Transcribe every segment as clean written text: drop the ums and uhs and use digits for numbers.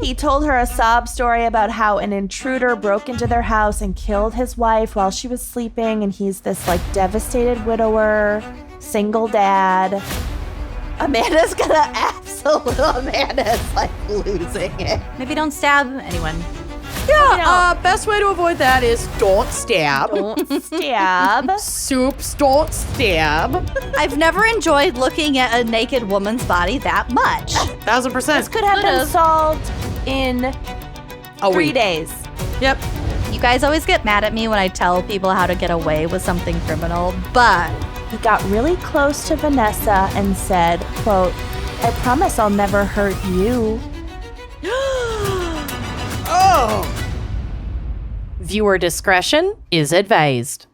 He told her a sob story about how an intruder broke into their house and killed his wife while she was sleeping, and he's this, like, devastated widower, single dad. Amanda's like losing it. Maybe don't stab anyone. Yeah, best way to avoid that is don't stab. Don't stab. Soups, don't stab. I've never enjoyed looking at a naked woman's body that much. 1000%. This could have been solved in 3 days. Yep. You guys always get mad at me when I tell people how to get away with something criminal, but He got really close to Vanessa and said, quote, "I promise I'll never hurt you." Oh. Viewer discretion is advised.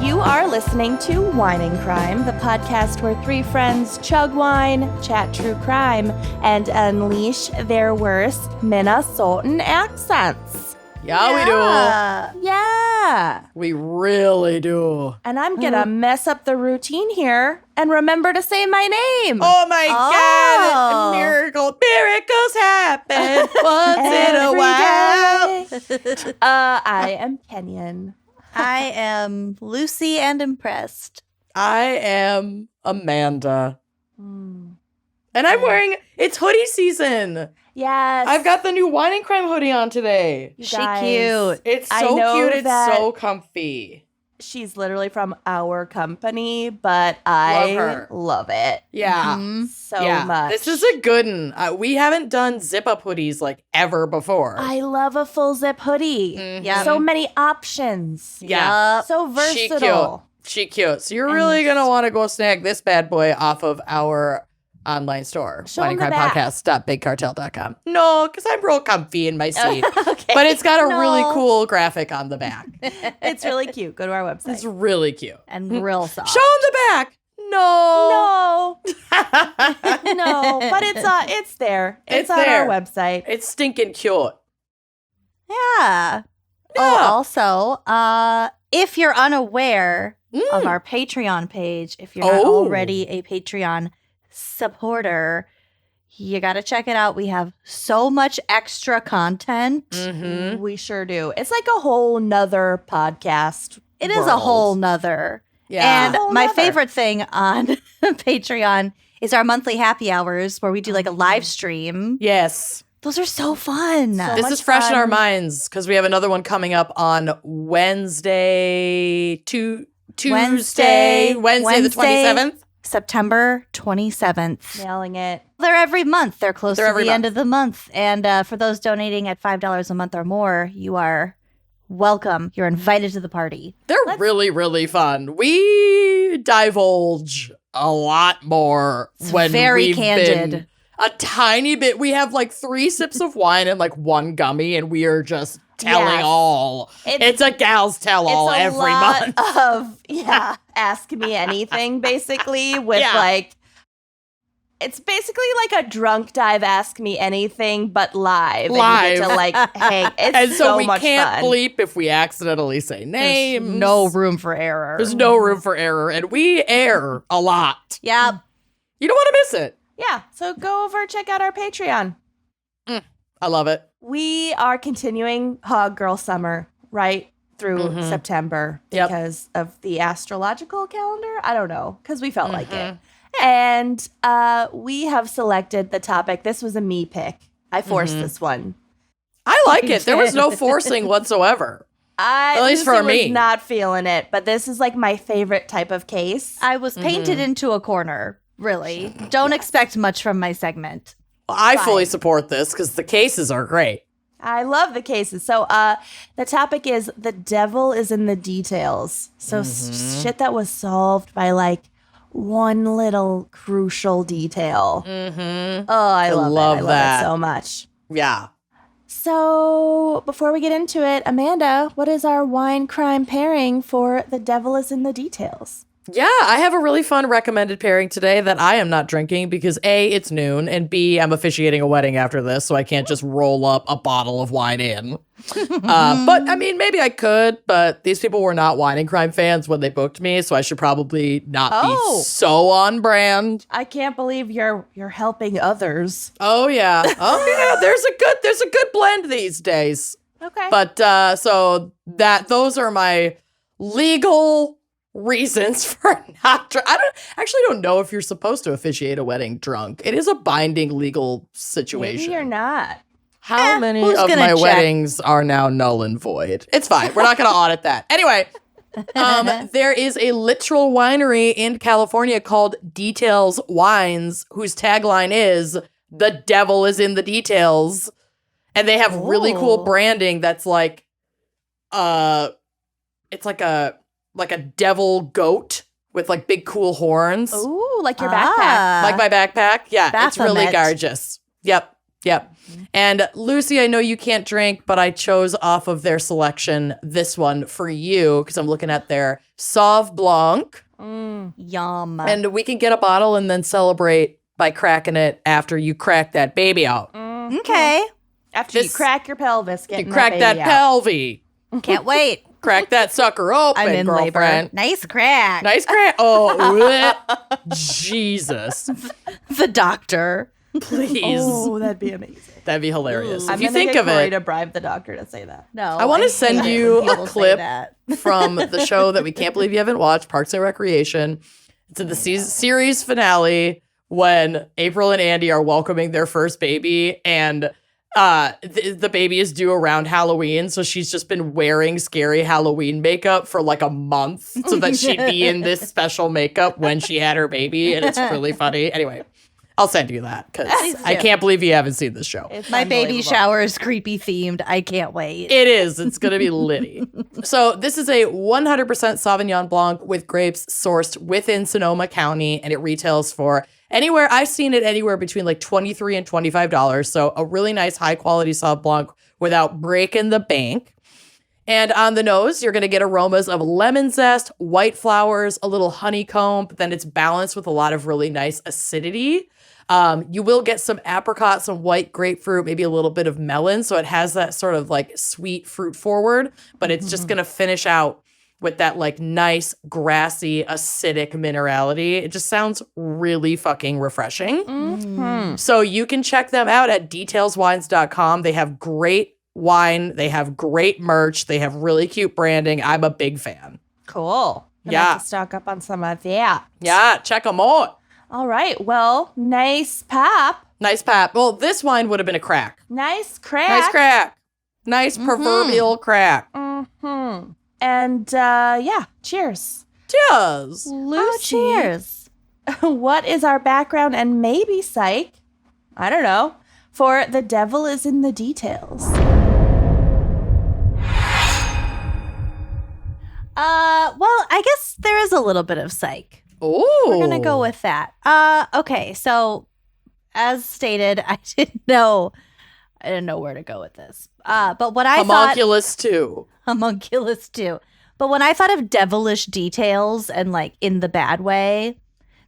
You are listening to Wine and Crime, the podcast where three friends chug wine, chat true crime, and unleash their worst Minnesotan accents. Yeah, we do. Yeah. We really do. And I'm gonna mess up the routine here and remember to say my name. Oh my God. Miracles happen once in a while. I am Kenyon. I am Lucy and impressed. I am Amanda. And I'm wearing, it's hoodie season. Yes. I've got the new Wine and Crime hoodie on today. You She guys, cute. It's I so know cute. It's that- so comfy. She's literally from our company, but I her. love it Yeah. so Yeah. much. This is a good one. We haven't done zip-up hoodies like ever before. I love a full zip hoodie. Yeah. So many options. Yeah. So versatile. She cute. So you're really going to want to go snag this bad boy off of our online store. Show 'em the back. wineandcrimepodcast.bigcartel.com. No, because I'm real comfy in my seat. Okay. But it's got a really No. cool graphic on the back. It's really cute. Go to our website. It's really cute. And real soft. Show them the back. No. No, but it's there. It's on there. our website. It's stinking cute. Yeah. Oh, also, if you're unaware of our Patreon page, if you're not already a Patreon supporter, you got to check it out. We have so much extra content. Mm-hmm. We sure do. It's like a whole nother podcast. It is a whole nother. Yeah. And Whole my nother. favorite thing on Patreon is our monthly happy hours where we do like a live stream. Yes. Those are so fun. This much is fresh in our fun. minds because we have another one coming up on Wednesday, Tuesday, Wednesday the 27th. September 27th. Nailing it. They're every month. They're close They're to every the end month. of the month. And for those donating at $5 a month or more, you are welcome. You're invited to the party. They're really, really fun. We divulge a lot more when very we've candid. been a tiny bit. We have like 3 sips of wine and like 1 gummy, and we are just telling Yes. all. It's a gal's tell all It's a every lot month. of ask me anything basically with Yeah. like it's basically like a drunk dive ask me anything but live. And you get to like hang. It's And so we much can't fun. bleep if we accidentally say names. No room for error. There's no room for error, and we err a lot. Yep. You don't want to miss it. Yeah, so go over check out our Patreon. I love it. We are continuing Hog Girl Summer right through September Yep. because of the astrological calendar. I don't know, because we felt like it. And we have selected the topic. This was a me pick. I forced this one. I like it. There was no forcing whatsoever. At least for me. was not feeling it, but this is like my favorite type of case. I was painted into a corner, really. Don't expect much from my segment. I fully support this because the cases are great. I love the cases. So the topic is the devil is in the details. So shit that was solved by like one little crucial detail. Oh, I love it. I love that. it so much. Yeah. So before we get into it, Amanda, what is our wine crime pairing for the devil is in the details? Yeah, I have a really fun recommended pairing today that I am not drinking because A, it's noon, and B, I'm officiating a wedding after this, so I can't just roll up a bottle of wine in. But I mean, maybe I could, but these people were not wine and crime fans when they booked me, so I should probably not be so on brand. I can't believe you're helping others. Oh yeah. There's a good blend these days. Okay. But so those are my legal reasons for not I don't know if you're supposed to officiate a wedding drunk. It is a binding legal situation. Maybe you're not. How many of my weddings are now null and void? It's fine. We're not going to audit that. Anyway, there is a literal winery in California called Details Wines, whose tagline is "The devil is in the details," and they have really cool branding that's like, it's like a devil goat with like big cool horns. Ooh, like your backpack. Like my backpack. Yeah, it's really gorgeous. Yep. And Lucy, I know you can't drink, but I chose off of their selection this one for you because I'm looking at their Sauv Blanc. Yum. And we can get a bottle and then celebrate by cracking it after you crack that baby out. Okay. After you crack your pelvis, you crack that pelvis. Can't wait. Crack that sucker open, I'm in girlfriend. labor. Nice crack. Oh, Jesus. The doctor. Please. Oh, that'd be amazing. That'd be hilarious. I'm if you gonna think get of Corey it, to bribe the doctor to say that. No. I want to send hate you it when a people say clip that. from the show that we can't believe you haven't watched, Parks and Recreation. It's in the series finale when April and Andy are welcoming their first baby, and the baby is due around Halloween, so she's just been wearing scary Halloween makeup for like a month so that she'd be in this special makeup when she had her baby, and it's really funny. Anyway, I'll send you that because I can't believe you haven't seen this show. It's My baby unbelievable. shower is creepy themed. I can't wait. It is. It's going to be litty. So this is a 100% Sauvignon Blanc with grapes sourced within Sonoma County, and it retails for I've seen it anywhere between like $23 and $25. So a really nice high quality Sauv Blanc without breaking the bank. And on the nose, you're going to get aromas of lemon zest, white flowers, a little honeycomb, but then it's balanced with a lot of really nice acidity. You will get some apricot, some white grapefruit, maybe a little bit of melon. So it has that sort of like sweet fruit forward, but it's just going to finish out with that like nice, grassy, acidic minerality. It just sounds really fucking refreshing. So you can check them out at detailswines.com. They have great wine. They have great merch. They have really cute branding. I'm a big fan. Cool. I'm gonna have to stock up on some of that. Yeah, check them out. All right. Well, nice pap. Nice pap. Well, this wine would have been a crack. Nice crack. Nice crack. Nice proverbial crack. Mm-hmm. And yeah, cheers. Cheers. Lucy, cheers. What is our background and maybe psych? I don't know. For The Devil is in the Details. Well, I guess there is a little bit of psych. Ooh. We're going to go with that. Okay, so as stated, I didn't know where to go with this. But what I Homunculus too. Homunculus too. But when I thought of devilish details and like in the bad way,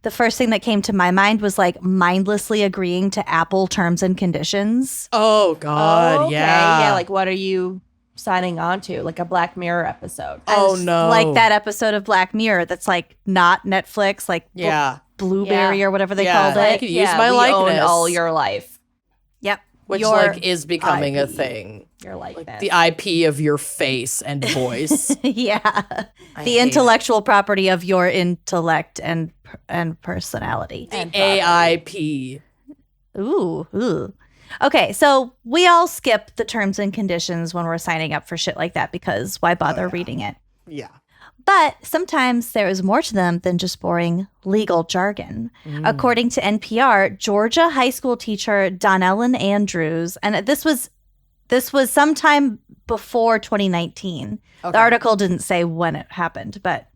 the first thing that came to my mind was like mindlessly agreeing to Apple terms and conditions. Oh God, okay. yeah. Yeah, like what are you signing on to? Like a Black Mirror episode. Oh no. Like that episode of Black Mirror that's like not Netflix, like Blueberry or whatever they called I it. could use my likeness. Own all your life. Yep. Which Your like is becoming IP. a thing. Your likeness. The IP of your face and voice. Yeah. I The hate intellectual property of your intellect and personality. it. AIP. Ooh. Okay, so we all skip the terms and conditions when we're signing up for shit like that because why bother reading it? Yeah. But sometimes there is more to them than just boring legal jargon. According to NPR, Georgia high school teacher Donnellen Andrews, and this was sometime before 2019. Okay. The article didn't say when it happened, but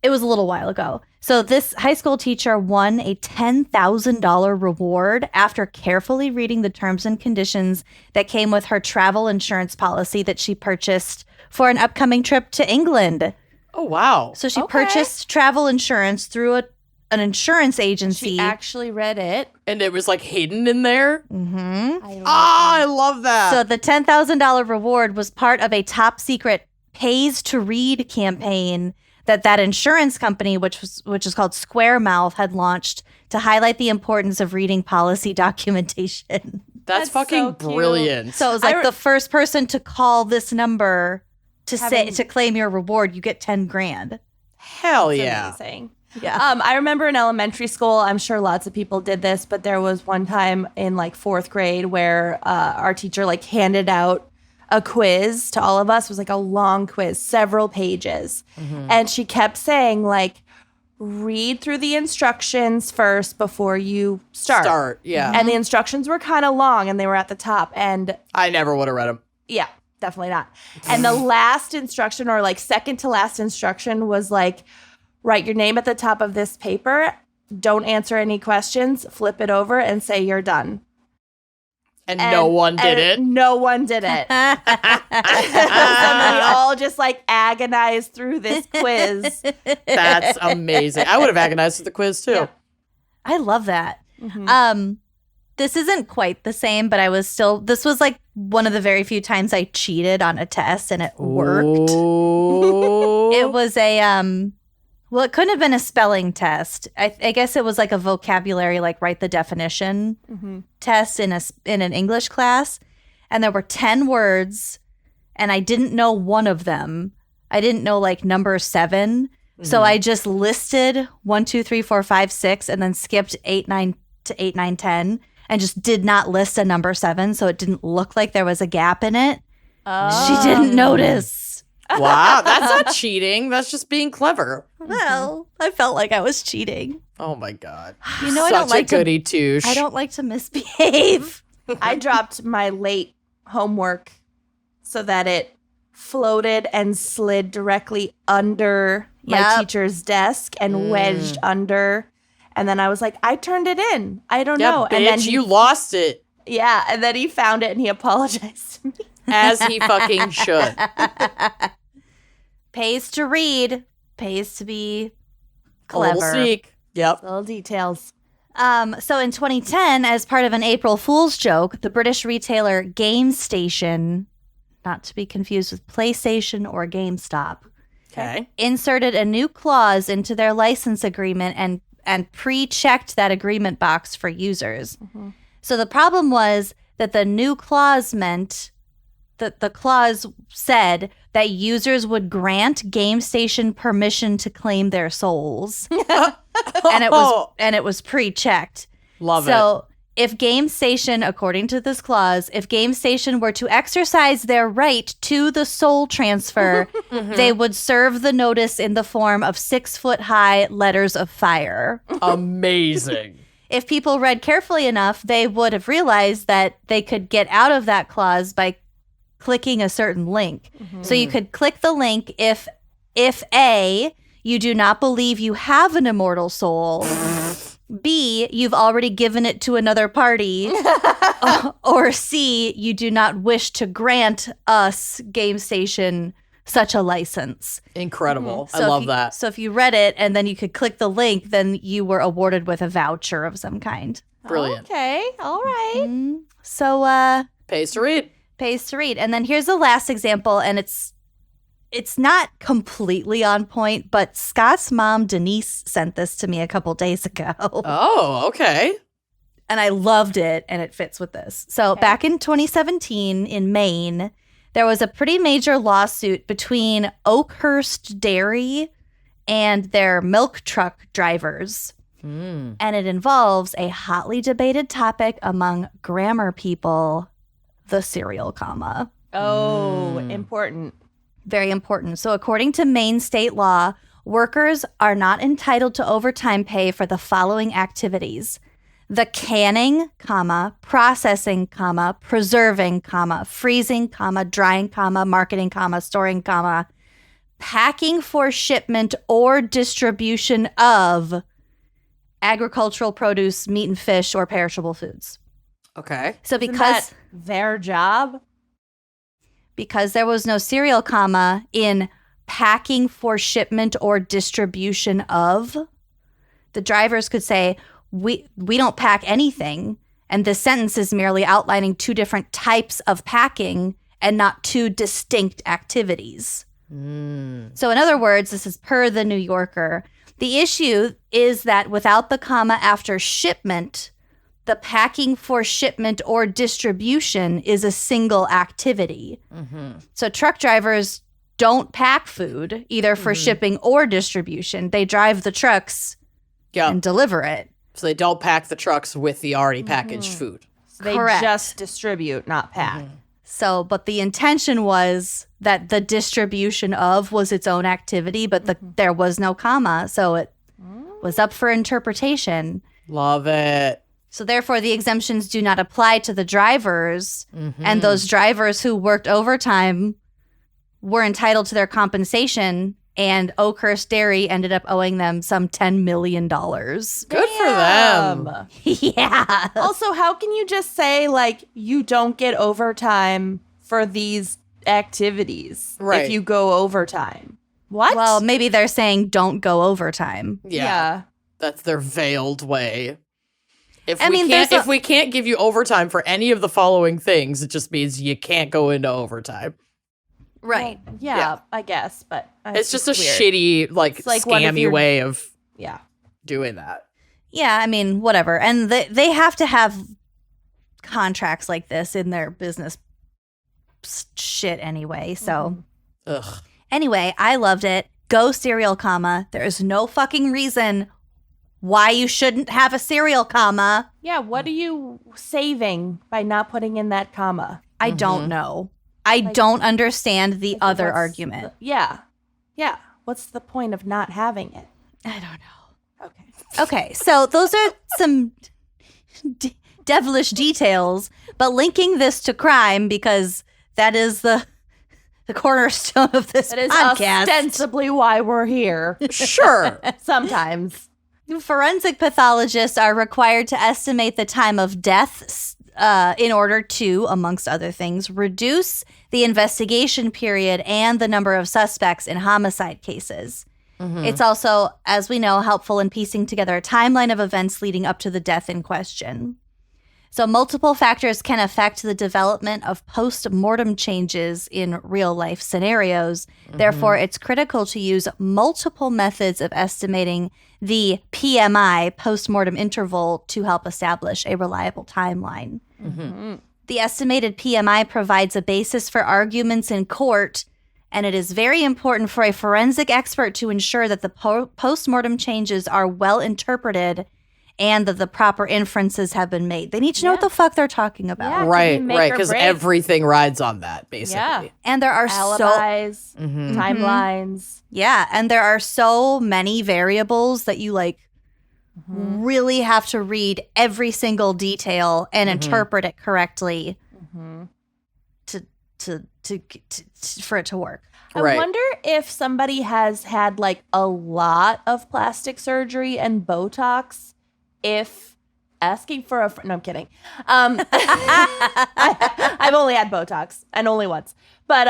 it was a little while ago. So this high school teacher won a $10,000 reward after carefully reading the terms and conditions that came with her travel insurance policy that she purchased for an upcoming trip to England. Oh, wow. So she Okay. purchased travel insurance through an insurance agency. She actually read it. And it was like hidden in there? Mm-hmm. I love that. So the $10,000 reward was part of a top secret pays to read campaign that insurance company, which is called Square Mouth, had launched to highlight the importance of reading policy documentation. That's fucking so cute. brilliant. So it was like the first person to call this number to claim your reward, you get 10 grand. Hell It's yeah. amazing. Yeah. I remember in elementary school, I'm sure lots of people did this, but there was one time in like 4th grade where our teacher like handed out a quiz to all of us. It was like a long quiz, several pages. And she kept saying like, read through the instructions first before you start. Yeah. And the instructions were kind of long and they were at the top. And I never would have read them. yeah, definitely not. And the last instruction, or like second to last instruction, was like, write your name at the top of this paper. Don't answer any questions. Flip it over and say you're done. And no one did it. No one did it. And we all just like agonized through this quiz. That's amazing. I would have agonized with the quiz too. Yeah. I love that. This isn't quite the same, but this was like one of the very few times I cheated on a test and it worked. Ooh. It was well, it couldn't have been a spelling test. I guess it was like a vocabulary, like write the definition test in an English class. And there were 10 words and I didn't know one of them. I didn't know like number 7. So I just listed 1, 2, 3, 4, 5, 6, and then skipped 8, 9 to 8, 9, 10, and just did not list a number 7. So it didn't look like there was a gap in it. She didn't notice. Wow, that's not cheating. That's just being clever. Well, I felt like I was cheating. Oh my god. You know, Such I don't like a goody two-shoes. I don't like to misbehave. I dropped my late homework so that it floated and slid directly under my teacher's desk and wedged under. And then I was like, I turned it in. I don't know. Bitch, And then you lost it. Yeah, and then he found it and he apologized to me. As he fucking should. Pays to read, pays to be A little clever. sneak. Yep. Little details. So in 2010, as part of an April Fool's joke, the British retailer GameStation, not to be confused with PlayStation or GameStop, Okay. inserted a new clause into their license agreement and pre-checked that agreement box for users. So the problem was that the new clause meant that the clause said that users would grant GameStation permission to claim their souls. and it was pre-checked. Love it. So if GameStation, according to this clause, if GameStation were to exercise their right to the soul transfer, they would serve the notice in the form of 6-foot-high letters of fire. Amazing. If people read carefully enough, they would have realized that they could get out of that clause by clicking a certain link. So you could click the link if A, you do not believe you have an immortal soul, B, you've already given it to another party, or C, you do not wish to grant us, GameStation, such a license. Incredible. I So love if you- that. So if you read it and then you could click the link, then you were awarded with a voucher of some kind. Brilliant. Okay, all right. So Pays to read. pays to read. And then here's the last example, and it's not completely on point, but Scott's mom, Denise, sent this to me a couple days ago. Oh, okay. And I loved it, and it fits with this. So back in 2017 in Maine, there was a pretty major lawsuit between Oakhurst Dairy and their milk truck drivers. And it involves a hotly debated topic among grammar people, the serial comma. Oh, important. Very important. So according to Maine state law, workers are not entitled to overtime pay for the following activities: the canning, comma, processing, comma, preserving, comma, freezing, comma, drying, comma, marketing, comma, storing, comma, packing for shipment or distribution of agricultural produce, meat and fish, or perishable foods. Okay. So Isn't because that their job? there was no serial comma in packing for shipment or distribution of. The drivers could say, we don't pack anything. And this sentence is merely outlining two different types of packing and not two distinct activities. So in other words, this is per the New Yorker. The issue is that without the comma after shipment, the packing for shipment or distribution is a single activity. So truck drivers don't pack food either for shipping or distribution. They drive the trucks and deliver it. So they don't pack the trucks with the already packaged food. So they Correct. just distribute, not pack. So, but the intention was that the distribution of was its own activity, but there was no comma. So it was up for interpretation. Love it. So therefore, the exemptions do not apply to the drivers. And those drivers who worked overtime were entitled to their compensation. And Oakhurst Dairy ended up owing them some $10 million. Good for them. Yeah. Also, how can you just say, like, you don't get overtime for these activities Right. if you go overtime? What? Well, maybe they're saying don't go overtime. Yeah. That's their veiled way. I mean, If we can't give you overtime for any of the following things, it just means you can't go into overtime. Right. Yeah, I guess, but It's just a weird. shitty, like like, what if scammy you're- way of Yeah. doing that. Yeah, I mean, whatever. And they have to have contracts like this in their business shit anyway. So Ugh. anyway, I loved it. Go serial comma. There is no fucking reason why you shouldn't have a serial comma. Yeah, what are you saving by not putting in that comma? I don't know. I don't understand the other What's argument. Yeah. What's the point of not having it? I don't know. Okay. Okay, so those are some devilish details, but linking this to crime because that is the cornerstone of this That is podcast. ostensibly why we're here. Sure. Sometimes. Forensic pathologists are required to estimate the time of death in order to, amongst other things, reduce the investigation period and the number of suspects in homicide cases. It's also, as we know, helpful in piecing together a timeline of events leading up to the death in question. So multiple factors can affect the development of post-mortem changes in real-life scenarios. Therefore, it's critical to use multiple methods of estimating the P.M.I, post-mortem interval, to help establish a reliable timeline. The estimated P.M.I provides a basis for arguments in court, and it is very important for a forensic expert to ensure that the post-mortem changes are well interpreted and that the proper inferences have been made. They need to know what the fuck they're talking about. Yeah. Right, make right. or Because break. everything rides on that, basically. Yeah. And there are Alibis, timelines. and there are so many variables that you really have to read every single detail and interpret it correctly to for it to work. Right. I wonder if somebody has had like a lot of plastic surgery and Botox, if asking for a no, I'm kidding. I've only had Botox and only once, but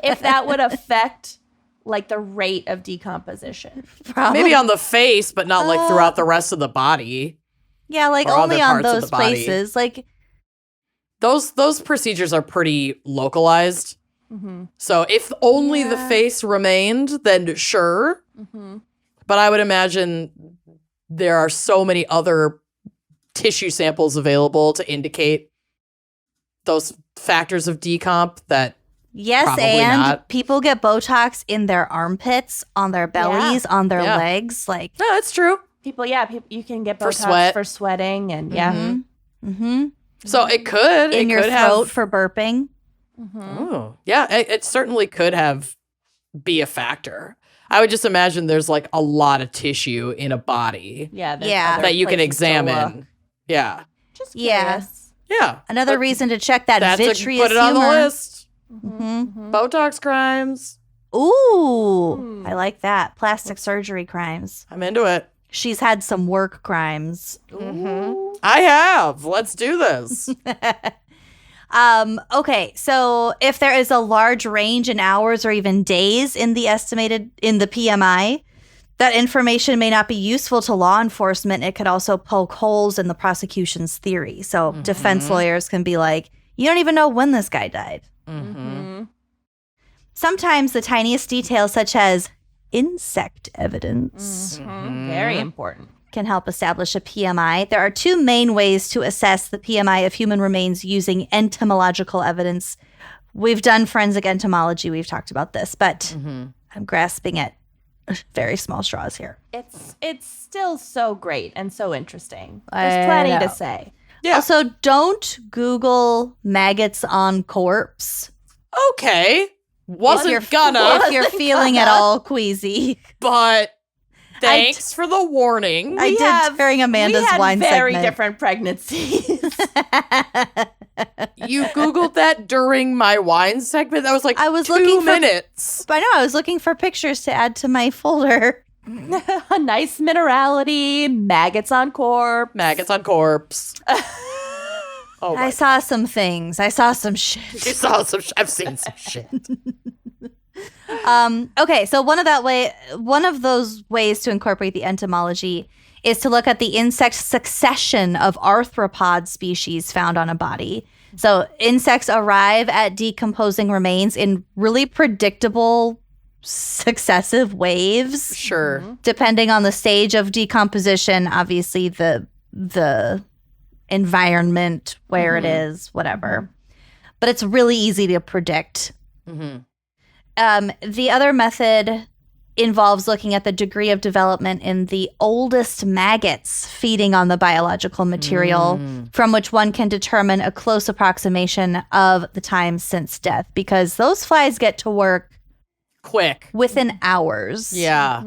if that would affect like the rate of decomposition. Maybe on the face, but not like throughout the rest of the body. Yeah, like Or only other on parts of those the body. places. Like Those procedures are pretty localized. So if only the face remained, then sure. But I would imagine there are so many other tissue samples available to indicate those factors of decomp that yes, Probably and not. people get Botox in their armpits, on their bellies, on their Yeah. legs. Like no, that's true. People, you can get For Botox sweat. for sweating and So it could in it your could throat have, for burping. Oh, yeah, it certainly could be a factor. I would just imagine there's like a lot of tissue in a body there's Yeah. other that you can places to look. examine. Yeah. Just Yeah. curious. Yeah. Another But reason to check that that's vitreous put it on humor. the list. Mhm. Botox crimes. Ooh, I like that. Plastic surgery crimes. I'm into it. She's had some work crimes. I have. Let's do this. Okay, so if there is a large range in hours or even days in the P.M.I., that information may not be useful to law enforcement. It could also poke holes in the prosecution's theory. So defense lawyers can be like, you don't even know when this guy died. Sometimes the tiniest details, such as insect evidence, Very important. can help establish a P.M.I. There are two main ways to assess the P.M.I. of human remains using entomological evidence. We've done forensic entomology. We've talked about this, but I'm grasping at very small straws here. It's still so great and so interesting. There's plenty to say. Yeah. Also, don't Google maggots on corpse Okay. Wasn't if you're feeling at all queasy. but thanks for the warning. I did during Amanda's we had wine very segment. different pregnancies. You Googled that during my wine segment? That was like I was 2 looking for- minutes. But I know I was looking for pictures to add to my folder. A nice minerality, maggots on corpse. Maggots on corpse. Oh my I saw some things. I saw some shit. You saw some I've seen some shit. Okay, so one of those ways to incorporate the entomology is to look at the insect succession of arthropod species found on a body. So insects arrive at decomposing remains in really predictable successive waves. Sure. Depending on the stage of decomposition, obviously the environment where it is, whatever. But it's really easy to predict. The other method involves looking at the degree of development in the oldest maggots feeding on the biological material, from which one can determine a close approximation of the time since death, because those flies get to work Quick. within hours. Yeah.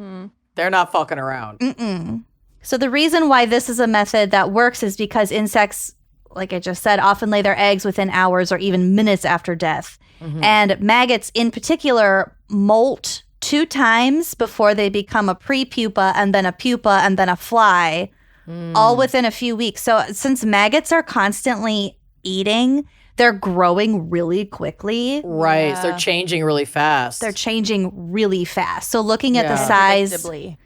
They're not fucking around. So the reason why this is a method that works is because insects, like I just said, often lay their eggs within hours or even minutes after death. And maggots in particular molt 2 times before they become a prepupa and then a pupa and then a fly, all within a few weeks. So since maggots are constantly eating, they're growing really quickly. Right. So they're changing really fast. They're changing really fast. So looking at the size. Predictably.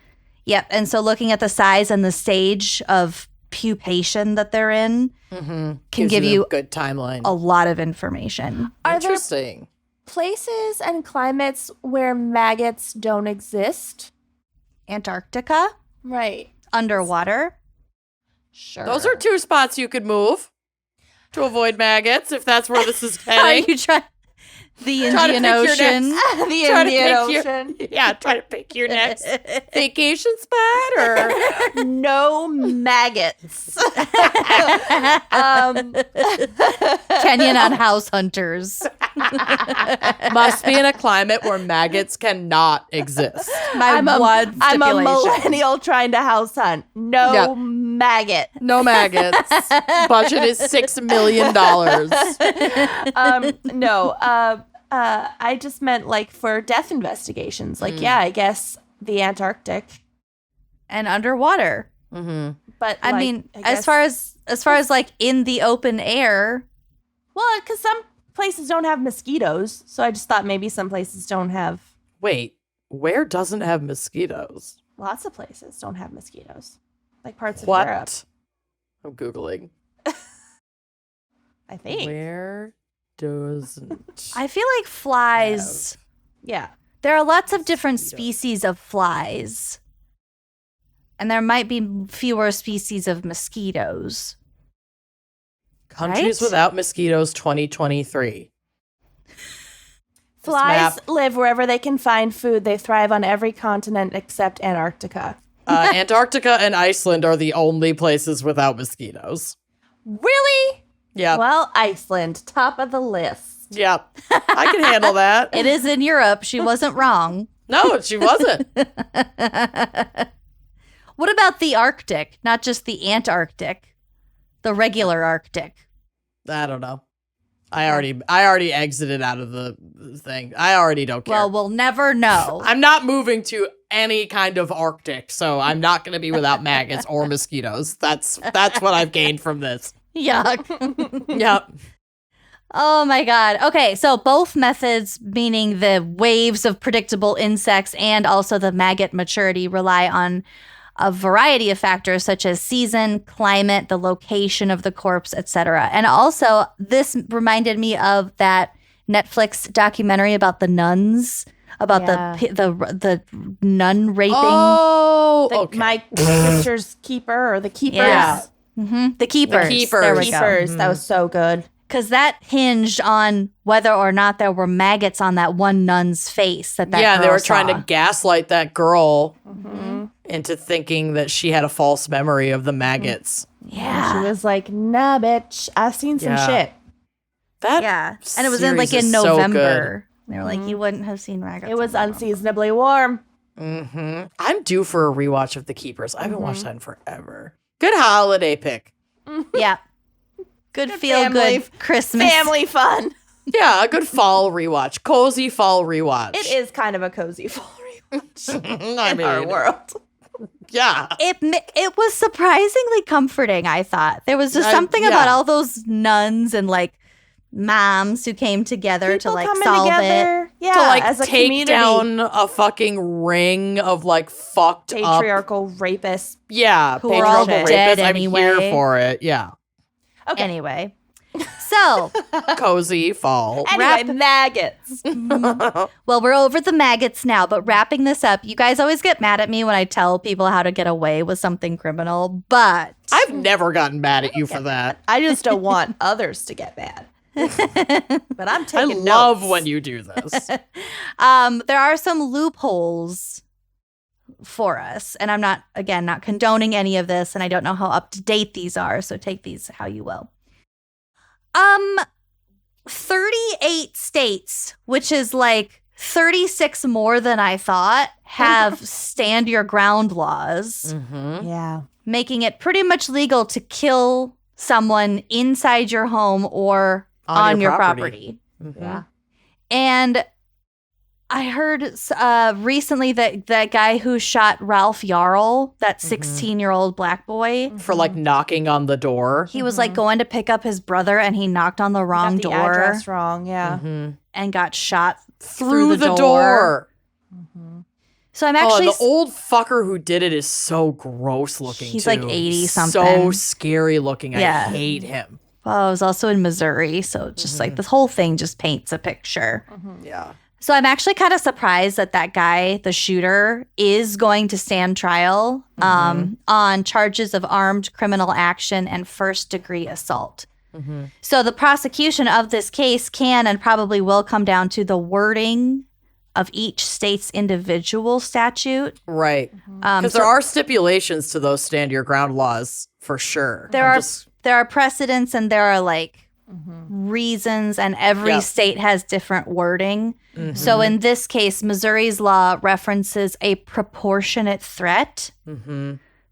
Yep. And so looking at the size and the stage of pupation that they're in can Gives give you a good timeline. a lot of information. Are there Interesting. places and climates where maggots don't exist? Antarctica, Right. underwater. Sure. Those are 2 spots you could move to avoid maggots if that's where this is Are heading. you trying? The Try to Indian pick your Ocean. the Try to Indian pick your- Ocean. Yeah, try to pick your next vacation spot or No maggots. Kenyan on House Hunters. must be in a climate where maggots cannot exist. My one I'm a stipulation. millennial trying to house hunt. No Yeah. maggot. No maggots. Budget is $6 million. No. I just meant like for death investigations. Like, yeah, I guess the Antarctic. And underwater. But I like, mean, I as guess- far as like in the open air, well, because some places don't have mosquitoes, so I just thought maybe some places don't have. Wait, where doesn't have mosquitoes? Lots of places don't have mosquitoes, like parts of What? Europe. I'm Googling. I think. Where doesn't I feel like flies. Yeah. There are lots of different Mosquitoes. species of flies. And there might be fewer species of mosquitoes. Countries Right? without mosquitoes 2023. Flies map. live wherever they can find food. They thrive on every continent except Antarctica. Antarctica and Iceland are the only places without mosquitoes. Really? Yeah. Well, Iceland, top of the list. Yep. I can handle that. It is in Europe. She wasn't wrong. No, she wasn't. What about the Arctic? Not just the Antarctic, the regular Arctic. I don't know. I already exited out of the thing. I already don't care. Well, we'll never know. I'm not moving to any kind of Arctic, so I'm not going to be without maggots or mosquitoes. That's what I've gained from this. Yuck. Yep. Oh my God. Okay, so both methods, meaning the waves of predictable insects and also the maggot maturity, rely on a variety of factors such as season, climate, the location of the corpse, etc. And also, this reminded me of that Netflix documentary about the nuns, about the nun raping. Oh, okay. My sister's keeper or the keepers. Yeah. The keepers. The keepers. There we go. Keepers. That was so good. Because that hinged on whether or not there were maggots on that one nun's face that yeah, girl they were saw. trying to gaslight that girl into thinking that she had a false memory of the maggots. Yeah. She was like, nah, bitch. I've seen some Yeah. shit. That Yeah. And it was in series is in so November. They were like, you wouldn't have seen maggots. It was on that. unseasonably warm. I'm due for a rewatch of The Keepers. I haven't watched that in forever. Good holiday pick. Yeah. Good feel family- good Christmas. Family fun. Yeah, a good fall rewatch. Cozy fall rewatch. It is kind of a cozy fall rewatch I in mean, our world. yeah. It was surprisingly comforting, I thought. There was just something about all those nuns and like moms who came together to like coming solve together. Yeah, To like as a take community. down a fucking ring of like fucked up. Patriarchal rapists. Yeah, Who are all patriarchal dead rapists. anyway. I'm here for it. Yeah. it. Anyway. So, Cozy fall. Anyway, maggots. well, we're over the maggots now, but wrapping this up, you guys always get mad at me when I tell people how to get away with something criminal, but I've never gotten mad at you for that. I just don't want others to get mad. But I'm I taking love notes. when you do this. there are some loopholes for us, and I'm not condoning any of this, and I don't know how up to date these are, so take these how you will. 38 states, which is like 36 more than I thought, have stand your ground laws, Yeah. making it pretty much legal to kill someone inside your home or on your property. Yeah. And I heard recently that guy who shot Ralph Yarl, that 16-year-old black boy, For like knocking on the door. he was like going to pick up his brother and he knocked on the wrong Got the door address wrong. Yeah. and got shot Through the door. So I'm Oh, actually and the old fucker who did it is so gross looking. He's too. like 80 He's something. So scary looking. Yeah. I hate him. I was also in Missouri, so just like this whole thing just paints a picture. Yeah. So I'm actually kind of surprised that guy, the shooter, is going to stand trial on charges of armed criminal action and first-degree assault. So the prosecution of this case can and probably will come down to the wording of each state's individual statute. Right. Because there are stipulations to those stand your ground laws for sure. There are precedents and there are like reasons, and every state has different wording. So in this case, Missouri's law references a proportionate threat.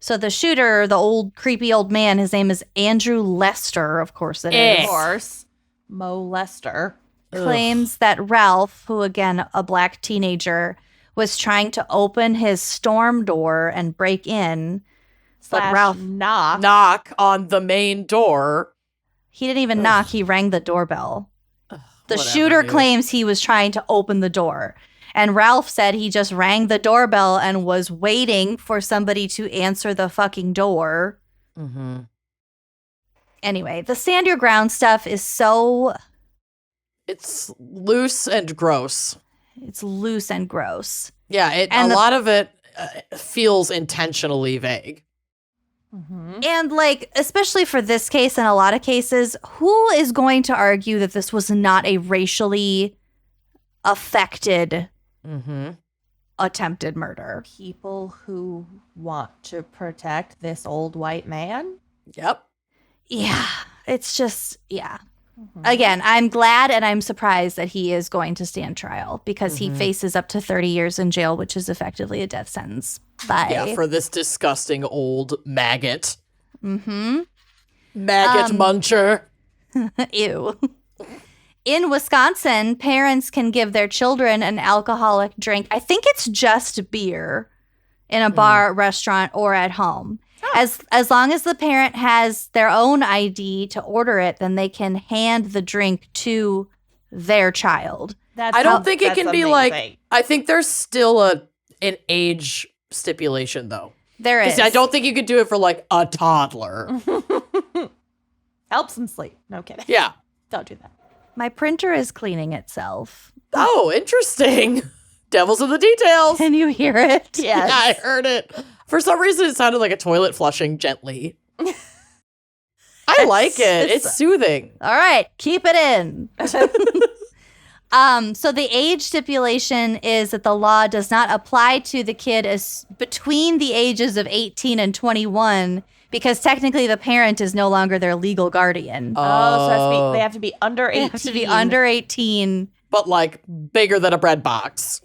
So the shooter, the old creepy old man, his name is Andrew Lester, of course it is. Of course. Mo Lester. Claims that Ralph, who again, a black teenager, was trying to open his storm door and break in. But Ralph, knock on the main door. he didn't even knock, he rang the doorbell. The Whatever, shooter dude. claims he was trying to open the door. And Ralph said he just rang the doorbell and was waiting for somebody to answer the fucking door. Anyway, the stand your ground stuff is so... It's loose and gross. It's loose and gross. Yeah, And a lot of it feels intentionally vague. And like, especially for this case and a lot of cases, who is going to argue that this was not a racially affected attempted murder? People who want to protect this old white man. Yep. Yeah, it's just, yeah. Again, I'm glad and I'm surprised that he is going to stand trial because he faces up to 30 years in jail, which is effectively a death sentence. Yeah, for this disgusting old maggot. Maggot muncher. Ew. In Wisconsin, parents can give their children an alcoholic drink. I think it's just beer in a bar, restaurant, or at home. As long as the parent has their own ID to order it, then they can hand the drink to their child. That's I don't think it can be amazing. I think there's still an age stipulation though. There is. I don't think you could do it for like a toddler. Helps them sleep. No kidding. Yeah. Don't do that. My printer is cleaning itself. Oh, interesting. Devil's in the details. Can you hear it? Yes. Yeah, I heard it. For some reason, it sounded like a toilet flushing gently. I like it. It's soothing. All right, keep it in. So the age stipulation is that the law does not apply to the kid as between the ages of 18 and 21 because technically the parent is no longer their legal guardian. So they have to be under 18. They have to be under 18. But like bigger than a bread box.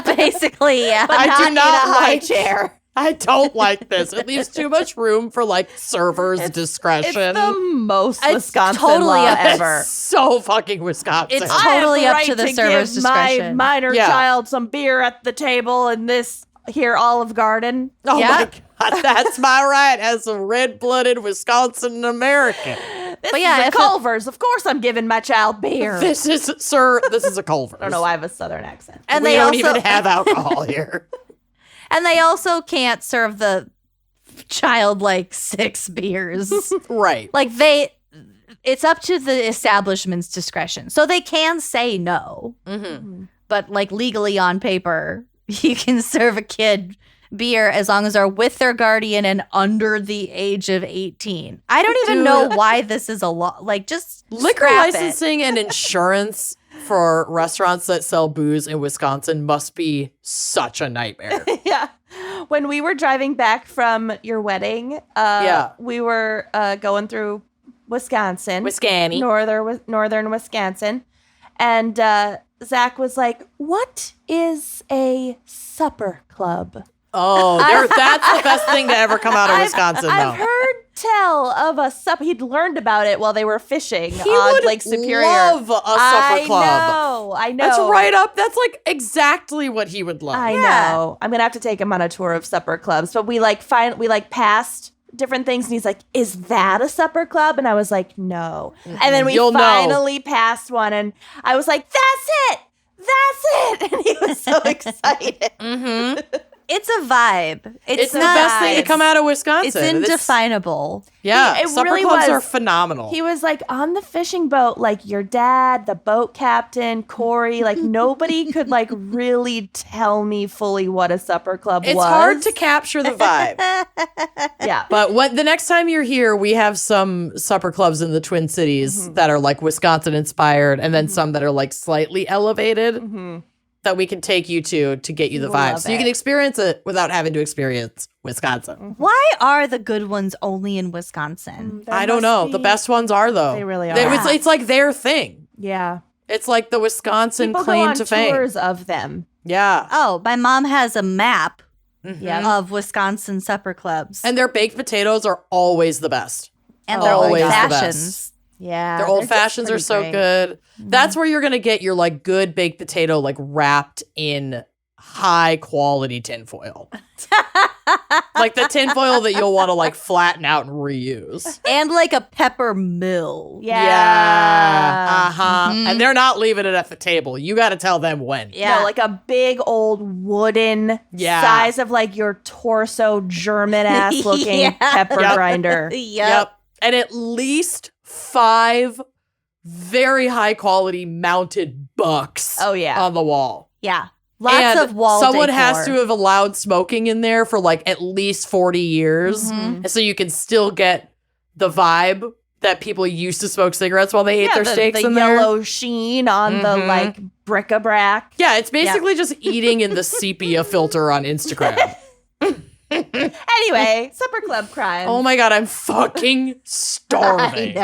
Basically, yeah. But I not do not in a high like chair. I don't like this. It leaves too much room for like servers' discretion. It's the most It's Wisconsin totally law up- ever. So fucking Wisconsin. It's I have totally the up right to the give server's discretion. My minor Yeah. child some beer at the table in this here Olive Garden. oh Yeah. my God, that's my right as a red-blooded Wisconsin American. This But yeah, is a if it- Culver's. Of course I'm giving my child beer. This is a Culver's. I don't know why I have a southern accent. And We they don't also even have alcohol here. and they also can't serve the child like 6 beers. Right. Like it's up to the establishment's discretion. So they can say no. Mm-hmm. But like legally on paper, you can serve a kid beer as long as they're with their guardian and under the age of 18. I don't even know why this is a law. Like just Liquor scrap it. licensing and insurance for restaurants that sell booze in Wisconsin must be such a nightmare. Yeah. When we were driving back from your wedding, we were going through Wisconsin. Wisconsin. Northern Wisconsin. And Zach was like, "What is a supper club?" Oh, that's the best thing to ever come out of Wisconsin, though. I've heard tell of a supper. He'd learned about it while they were fishing He on would Lake Superior. love a supper club. I know. That's right up. That's like exactly what he would love. I know. I'm gonna have to take him on a tour of supper clubs. But we passed different things, and he's like, "Is that a supper club?" And I was like, "No." And then we You'll know. finally passed one, and I was like, "That's it, that's it!" And he was so excited. Mm-hmm. It's a vibe. It's the not- best thing to come out of Wisconsin. It's indefinable. Yeah, It supper really clubs was. are phenomenal. He was like on the fishing boat, like your dad, the boat captain, Corey. Like nobody could like really tell me fully what a supper club It's was. hard to capture the vibe. Yeah. But the next time you're here, we have some supper clubs in the Twin Cities that are like Wisconsin inspired, and then some that are like slightly elevated that we can take you to get you the vibe. Love So you can it. experience it without having to experience Wisconsin. Why are the good ones only in Wisconsin? There I don't must know. be- The best ones are, though. They really It's like their thing. Yeah. It's like the Wisconsin People claim go on to fame. tours of them. Yeah. Oh, my mom has a map Yeah. of Wisconsin supper clubs. And their baked potatoes are always the best. And their always old the best. fashions. Yeah. Their they're old just fashions are pretty so great. good. That's where you're going to get your like good baked potato like wrapped in high quality tinfoil. Like the tinfoil that you'll want to like flatten out and reuse. And like a pepper mill. Yeah. Uh-huh. And they're not leaving it at the table. You got to tell them when. Yeah. No, like a big old wooden Yeah. size of like your torso German ass looking Yeah. pepper Yep. grinder. Yep. And at least 5 very high quality mounted bucks Oh, yeah. on the wall. Yeah. Lots And of wall someone decor. has to have allowed smoking in there for like at least 40 years. Mhm. And so you can still get the vibe that people used to smoke cigarettes while they ate their steaks the in there. yellow sheen on the Mhm. like bric-a-brac. Yeah, it's basically just eating in the sepia filter on Instagram. Anyway, supper club crime. Oh my God, I'm fucking starving.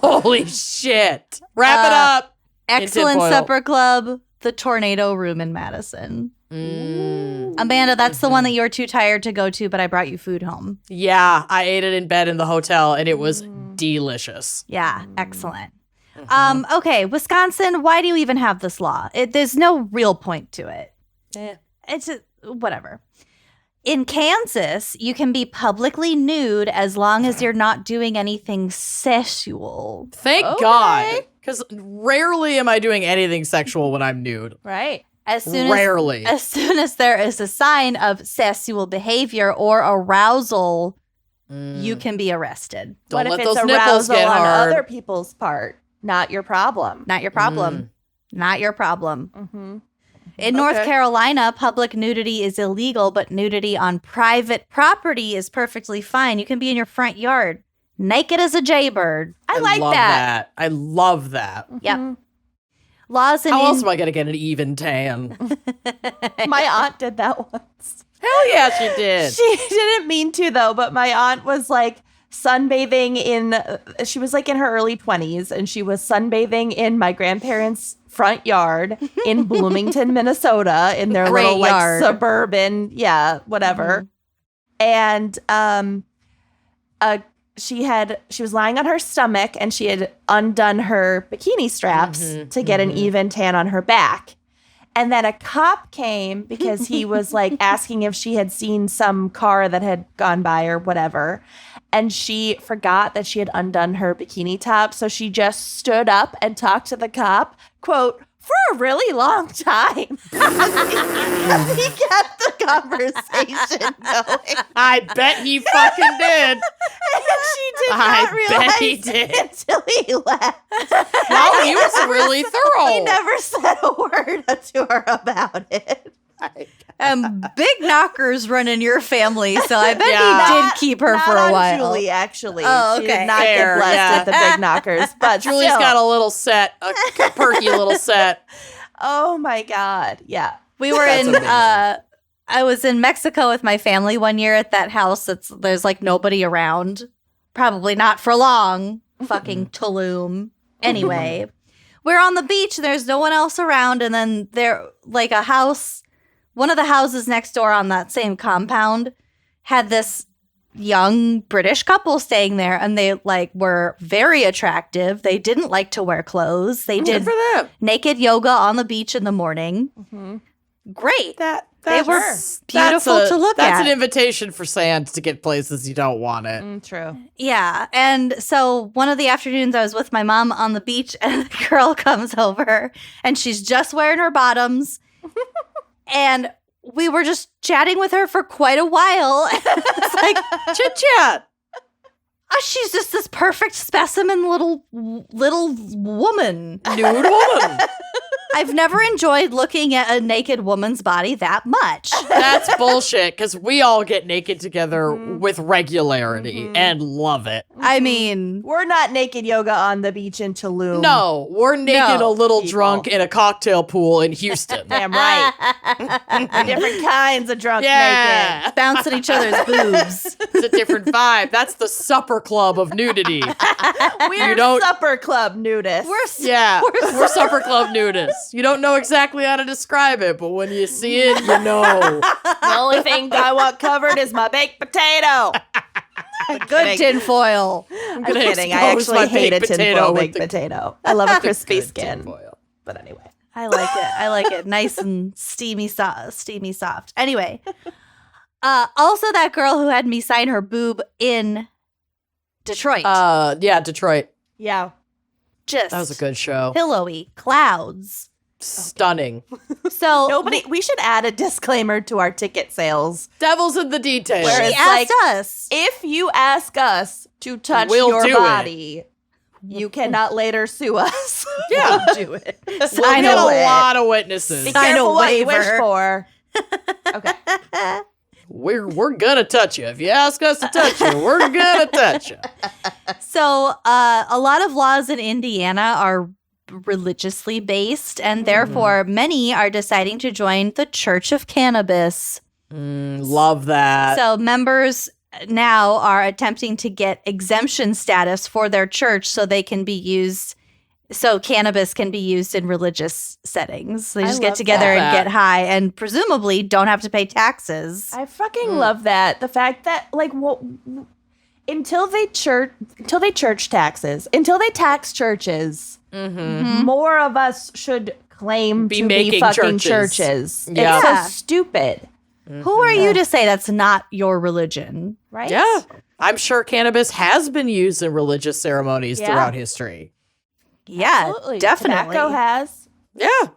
Holy shit. Wrap it up. Excellent tinfoil. supper club, the Tornado Room in Madison. Mm. Amanda, that's the one that you were too tired to go to, but I brought you food home. Yeah, I ate it in bed in the hotel and it was delicious. Yeah, excellent. Okay, Wisconsin, why do you even have this law? There's no real point to it. Yeah. It's whatever. In Kansas, you can be publicly nude as long as you're not doing anything sexual. Thank God. Because rarely am I doing anything sexual when I'm nude. Right. Rarely. As soon as there is a sign of sexual behavior or arousal, you can be arrested. Don't what let if it's those nipples arousal get on hard. other people's part? Not your problem. Not your problem. Not your problem. Mm-hmm. In North Carolina, public nudity is illegal, but nudity on private property is perfectly fine. You can be in your front yard, naked as a jaybird. I like love that. I love that. Yep. Laws in How else am I going to get an even tan? My aunt did that once. Hell yeah, she did. She didn't mean to, though, but my aunt was like sunbathing she was like in her early 20s, and she was sunbathing in my grandparents' front yard in Bloomington, Minnesota, in their Great little like yard. suburban, whatever. And she was lying on her stomach, and she had undone her bikini straps to get an even tan on her back. And then a cop came because he was like asking if she had seen some car that had gone by or whatever. And she forgot that she had undone her bikini top. So she just stood up and talked to the cop, quote, for a really long time. He kept the conversation going. I bet he fucking did. And she did I not realize bet he did. until he left. Well, he was really thorough. He never said a word to her about it. Big knockers run in your family, so I bet Yeah. he did keep her Not for a on while. Julie, actually. Oh, She okay. did not Fair, get blessed yeah. with the big knockers. But Julie's still. got a little set, a perky little set. Oh my God. Yeah. We were That's in amazing. I was in Mexico with my family one year at that house there's like nobody around. Probably not for long. Fucking Tulum. Anyway, we're on the beach, there's no one else around, and then there like a house, one of the houses next door on that same compound had this young British couple staying there, and they like were very attractive. They didn't like to wear clothes. They did Good for them. naked yoga on the beach in the morning. Great. They were beautiful to look That's at. an invitation for sand to get places you don't want it. True. Yeah. And so one of the afternoons I was with my mom on the beach, and the girl comes over and she's just wearing her bottoms. And we were just chatting with her for quite a while. It's like, Chit chat. she's just this perfect specimen little woman. Nude woman. I've never enjoyed looking at a naked woman's body that much. That's bullshit, because we all get naked together with regularity and love it. I mean, We're not naked yoga on the beach in Tulum. No, we're naked No, a little people. drunk in a cocktail pool in Houston. Damn right. Different kinds of drunk Yeah. bouncing each other's boobs. It's a different vibe. That's the supper club of nudity. naked. We're You don't- supper club nudists. Yeah, we're supper club nudists. You don't know exactly how to describe it, but when you see it, you know. The only thing I want covered is my baked potato. Good tinfoil. I'm gonna kidding. I expose my actually hate a baked potato tinfoil with baked the- potato. I love a crispy Good skin. tinfoil. But anyway. I like it. I like it. Nice and steamy soft. Anyway. Also that girl who had me sign her boob in Detroit. Yeah, Detroit. Yeah. Just That was a good show. pillowy clouds. Stunning. So We should add a disclaimer to our ticket sales. Devil's in the details. Where she it's asked like- us. If you ask us to touch We'll do your it. body, you cannot later sue us. Yeah. We'll do it. We'll Sign get a away. lot of witnesses. Be Sign a careful what you wish waiver. for. Okay. We're gonna touch you. If you ask us to touch you, we're gonna touch you. So a lot of laws in Indiana are religiously based, and therefore many are deciding to join the Church of Cannabis. Love that. So members now are attempting to get exemption status for their church so they can be used, so cannabis can be used in religious settings. They I just get love together and that. get high and presumably don't have to pay taxes. I fucking love that. The fact that until they church taxes, until they tax churches, more of us should claim Be to be making fucking churches. churches. Yeah. It's Yeah. so stupid. Who are you to say that's not your religion? Right? Yeah. I'm sure cannabis has been used in religious ceremonies throughout history. Yeah, Absolutely. definitely. Tobacco has. Yeah.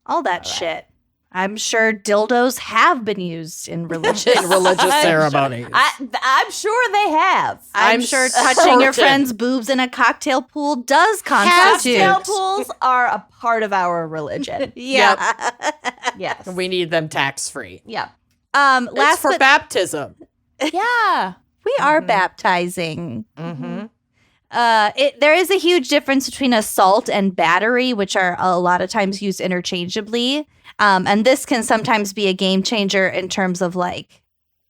All that shit. I'm sure dildos have been used in religious In religious ceremonies. I'm sure they have. I'm sure touching your certain. friend's boobs in a cocktail pool does constitute. Cocktail pools are a part of our religion. Yeah. Yes. We need them tax-free. Yeah. It's Last for but Yeah. baptism. we are baptizing. Mm-hmm. There is a huge difference between assault and battery, which are a lot of times used interchangeably. And this can sometimes be a game changer in terms of like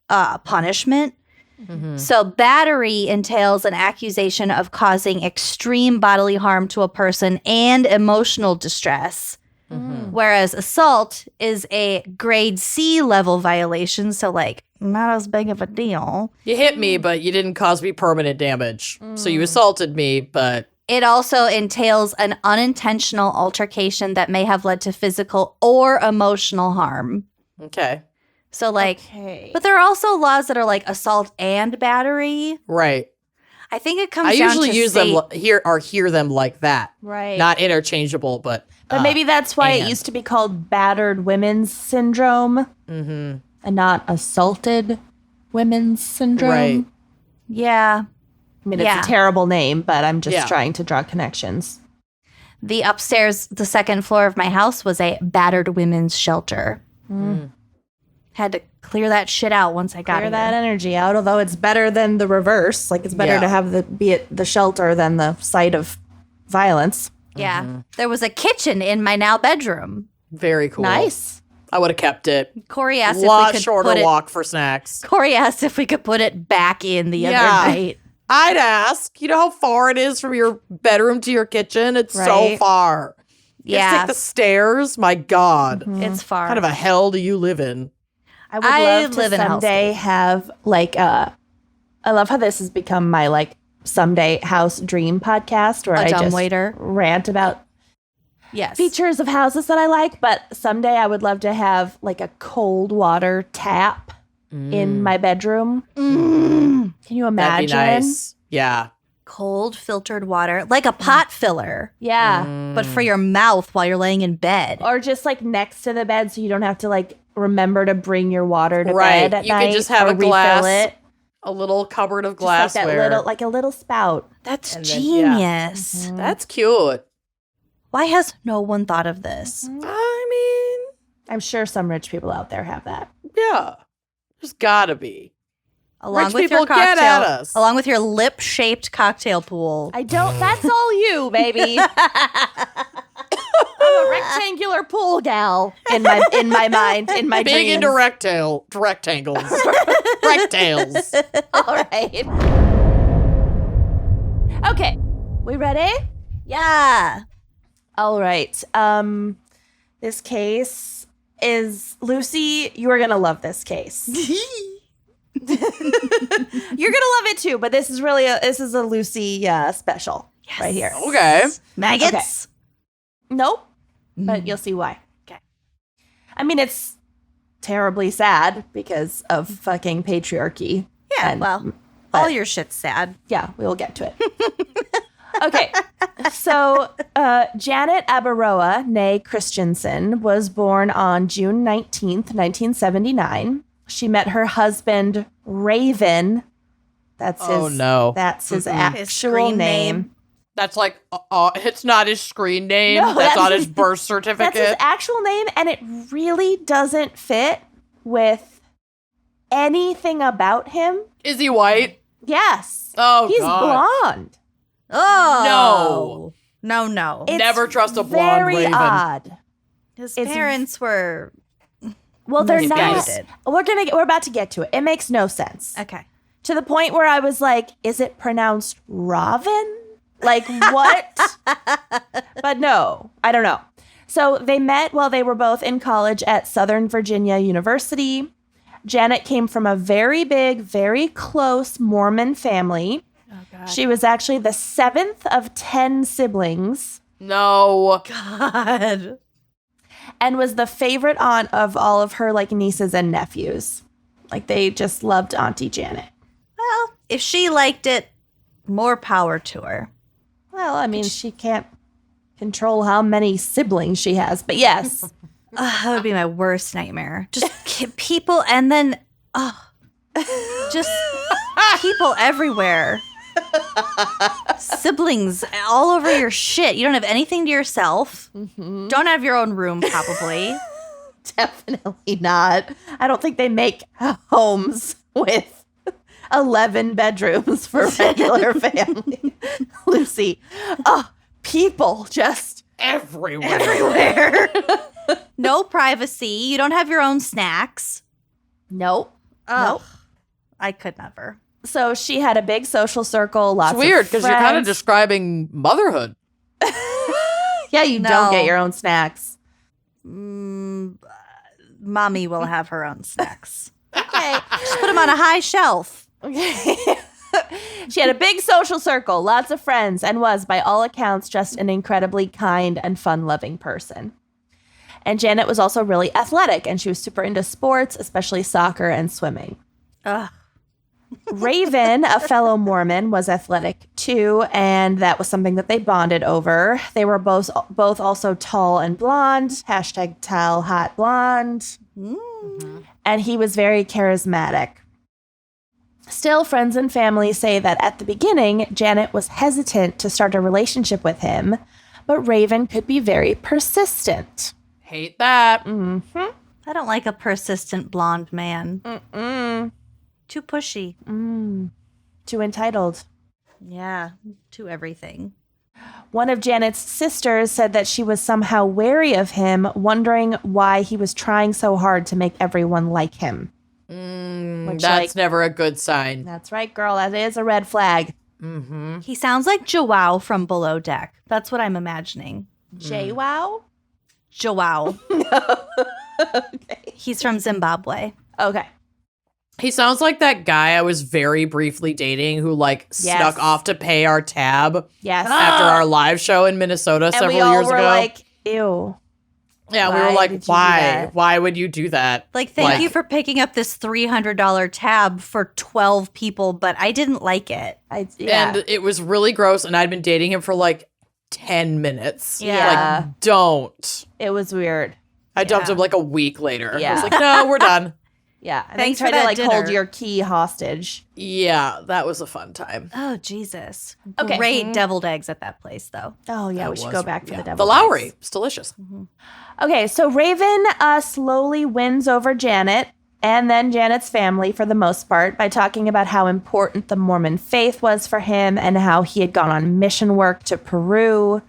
punishment. Mm-hmm. So battery entails an accusation of causing extreme bodily harm to a person and emotional distress. Mm-hmm. Whereas assault is a grade C level violation. So like not as big of a deal. You hit me, but you didn't cause me permanent damage. So you assaulted me, but It also entails an unintentional altercation that may have led to physical or emotional harm. okay. So, like, Okay. but there are also laws that are like assault and battery. Right. I think it comes I down usually to use state- them hear them like that. Right. Not interchangeable, but maybe that's why and. it used to be called battered women's syndrome Mm-hmm. and not assaulted women's syndrome. Right. Yeah. I mean, Yeah. it's a terrible name, but I'm just Yeah. trying to draw connections. The upstairs, the second floor of my house was a battered women's shelter. Had to clear that shit out once I got Clear here. that energy out, although it's better than the reverse. Like, it's better Yeah. to have be it the shelter than the site of violence. Yeah. There was a kitchen in my now bedroom. Very cool. Nice. I would have kept it. Corey asked A lot if we could shorter put it. walk for snacks. Corey asked if we could put it back in the other Yeah. night. I'd ask. You know how far it is from your bedroom to your kitchen? It's so Right. far. You have to Yeah, take the stairs? My God. it's far. What kind of a hell do you live in? I would I love to live in a someday have like I love how this has become my like someday house dream podcast where A I dumb just waiter. rant about Yes. features of houses that I like, but someday I would love to have like a cold water tap in my bedroom. Can you That'd imagine? be nice. Yeah. Cold filtered water, like a pot filler, Yeah. but for your mouth while you're laying in bed. Or just like next to the bed so you don't have to like remember to bring your water to Right. bed at You night. could just have or a glass, refill it. a little cupboard of Just like that glassware. little, like a little spout. That's And then- yeah. genius. That's cute. Why has no one thought of this? I mean, I'm sure some rich people out there have that. yeah. There's gotta be. Along Rich with your people, get cocktail, at us. along with your lip-shaped cocktail pool. I don't. That's all you, baby. I'm a rectangular pool gal in my mind, in my Big dreams. into rectangles. Rectangles. All right. Okay, we ready? Yeah. All right. This case is Lucy. You are gonna love this case. You're gonna love it too, but this is a Lucy special right here. Okay. Maggots. Nope, but you'll see why. Okay. I mean, it's terribly sad because of fucking patriarchy. Yeah, And- well, all your shit's sad. Yeah, we will get to it. Okay, so Janet Abaroa, née Christensen, was born on June 19th, 1979. She met her husband, Raven. That's Oh, his, no. That's his His actual screen name. name. That's like, it's not his screen name. No, that's on that's- his birth That's certificate. his actual name, and it really doesn't fit with anything about him. Is he white? Yes. Oh, He's God. blonde. Oh. No. It's Never trust a blonde very Raven. odd. His it's- parents were Well, they're not. misguided. We're about to get to it. It makes no sense. Okay. To the point where I was like, is it pronounced Robin? Like what? But no, I don't know. So they met while they were both in college at Southern Virginia University. Janet came from a very big, very close Mormon family. Oh, God. She was actually the 7th of 10 siblings. No. God. and was the favorite aunt of all of her like nieces and nephews. Like they just loved Auntie Janet. Well, if she liked it, more power to her. Well, I mean, she can't control how many siblings she has, but yes. That would be my worst nightmare. Just people and then, just people everywhere. Siblings all over your shit. You don't have anything to yourself. Mm-hmm. Don't have your own room, probably. Definitely not. I don't think they make homes with 11 bedrooms for regular family. Lucy, people just everywhere. No privacy. You don't have your own snacks. Nope. Nope. I could never. So she had a big social circle. Lots It's weird because you're kind of describing motherhood. Yeah, you don't get your own snacks. Mommy will have her own snacks. Okay. Just put them on a high shelf. Okay. She had a big social circle, lots of friends, and was, by all accounts, just an incredibly kind and fun-loving person. And Janet was also really athletic, and she was super into sports, especially soccer and swimming. Ugh. Raven, a fellow Mormon, was athletic too, and that was something that they bonded over. They were both also tall and blonde, #tall hot blonde, and he was very charismatic. Still, friends and family say that at the beginning, Janet was hesitant to start a relationship with him, but Raven could be very persistent. Hate that. Mm-hmm. I don't like a persistent blonde man. Mm-mm. Too pushy. Too entitled. Yeah, to everything. One of Janet's sisters said that she was somehow wary of him, wondering why he was trying so hard to make everyone like him. That's never a good sign. That's right, girl. That is a red flag. Mm-hmm. He sounds like Joao from Below Deck. That's what I'm imagining. J-Wow? Joao. Okay. He's from Zimbabwe. Okay. He sounds like that guy I was very briefly dating who snuck off to pay our tab Yes. after our live show in Minnesota several and we all years were ago. like, ew. Yeah, we Why were like, did you do why? that? Why would you do that? Thank you for picking up this $300 tab for 12 people, but I didn't like it. And it was really gross, and I'd been dating him for 10 minutes. Yeah. Don't. It was weird. I dumped him a week later. Yeah. I was like, no, we're done. Yeah. And Thanks they for tried that to hold dinner. your key hostage. Yeah, that was a fun time. Oh, Jesus. Okay. Great deviled eggs at that place, though. Oh, yeah. We should go back for the devil. The Lowry. It's delicious. Okay, so Raven slowly wins over Janet and then Janet's family for the most part by talking about how important the Mormon faith was for him and how he had gone on mission work to Peru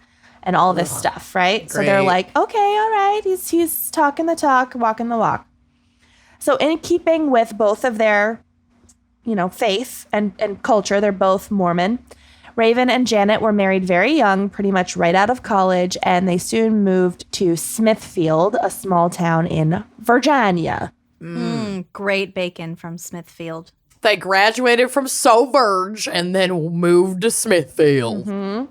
and all this stuff, right? So they're Great. like, okay, all right, he's talking the talk, walking the walk. So in keeping with both of their, faith and culture, they're both Mormon. Raven and Janet were married very young, pretty much right out of college, and they soon moved to Smithfield, a small town in Virginia. Great bacon from Smithfield. They graduated from Sauverge and then moved to Smithfield. And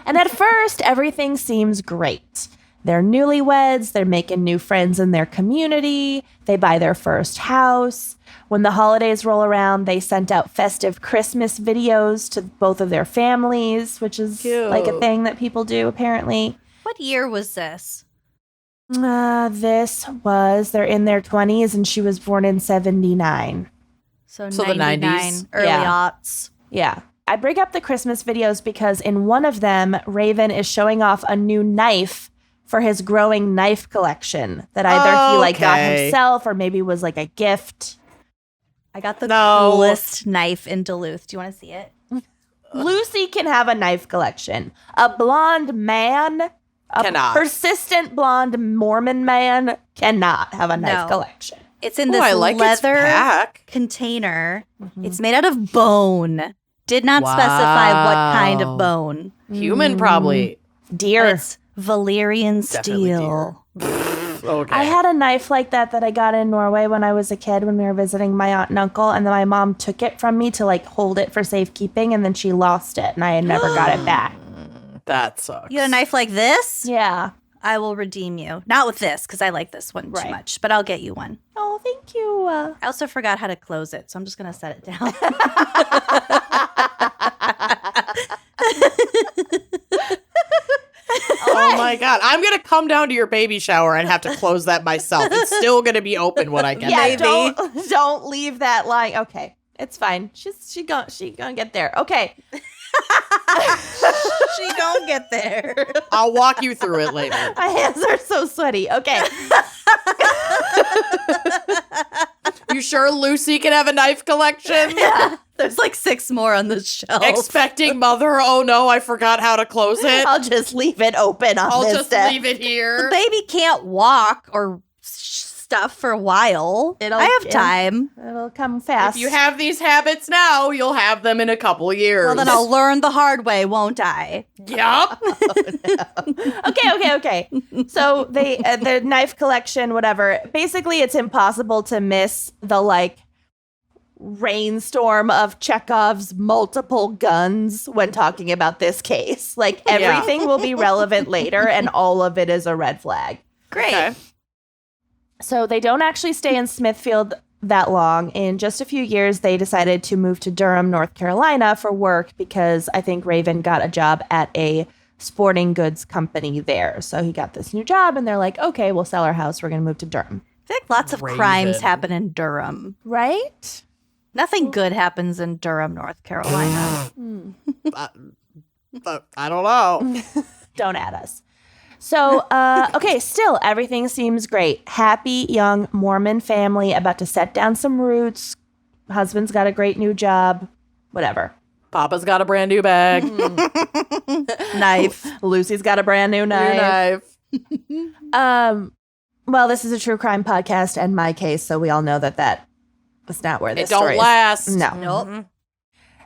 at first, everything seems great. They're newlyweds, they're making new friends in their community, they buy their first house. When the holidays roll around, they sent out festive Christmas videos to both of their families, which is like a thing that people do, apparently. What year was this? They're in their 20s, and she was born in 79. So the 99, 90s? early Yeah. aughts. Yeah. I bring up the Christmas videos because in one of them, Raven is showing off a new knife for his growing knife collection that either he got himself or maybe was a gift. I got the coolest knife in Duluth. Do you want to see it? Lucy can have a knife collection. A blonde man, Cannot. persistent blonde Mormon man cannot have a knife collection. It's in this I like its leather pack. container. It's made out of bone. Did not specify what kind of bone. Human, probably. Deer. It's Valyrian Definitely steel. Okay. I had a knife like that I got in Norway when I was a kid when we were visiting my aunt and uncle, and then my mom took it from me to hold it for safekeeping, and then she lost it, and I had never got it back. That sucks. You got a knife like this? Yeah. I will redeem you. Not with this, because I like this one too Right. much, but I'll get you one. Oh, thank you. I also forgot how to close it, so I'm just going to set it down. Oh my God. I'm going to come down to your baby shower and have to close that myself. It's still going to be open when I get Yeah, there. don't leave that lying. Okay, it's fine. She gonna get there. Okay. She don't get there. I'll walk you through it later. My hands are so sweaty. Okay. You sure Lucy can have a knife collection? Yeah. There's like 6 more on the shelf. Expecting mother, oh no, I forgot how to close it. I'll just leave it open on I'll this just desk. leave it here. The baby can't walk or stuff for a while. I have time. It'll come fast. If you have these habits now, you'll have them in a couple years. Well, then I'll learn the hard way, won't I? Yup. Okay. So they the knife collection, whatever. Basically, it's impossible to miss the like rainstorm of Chekhov's multiple guns when talking about this case. Like everything will be relevant later, and all of it is a red flag. Great. Okay. So they don't actually stay in Smithfield that long. In just a few years, they decided to move to Durham, North Carolina for work because I think Raven got a job at a sporting goods company there. So he got this new job and they're like, okay, we'll sell our house. We're going to move to Durham. I feel like lots of Raven. crimes happen in Durham. Right? Nothing good happens in Durham, North Carolina. But I don't know. Don't add us. So, okay, still, everything seems great. Happy, young Mormon family about to set down some roots. Husband's got a great new job. Whatever. Papa's got a brand new bag. Knife. Lucy's got a brand new knife. Well, this is a true crime podcast and my case, so we all know that was not where this It don't story is. last. No. Nope.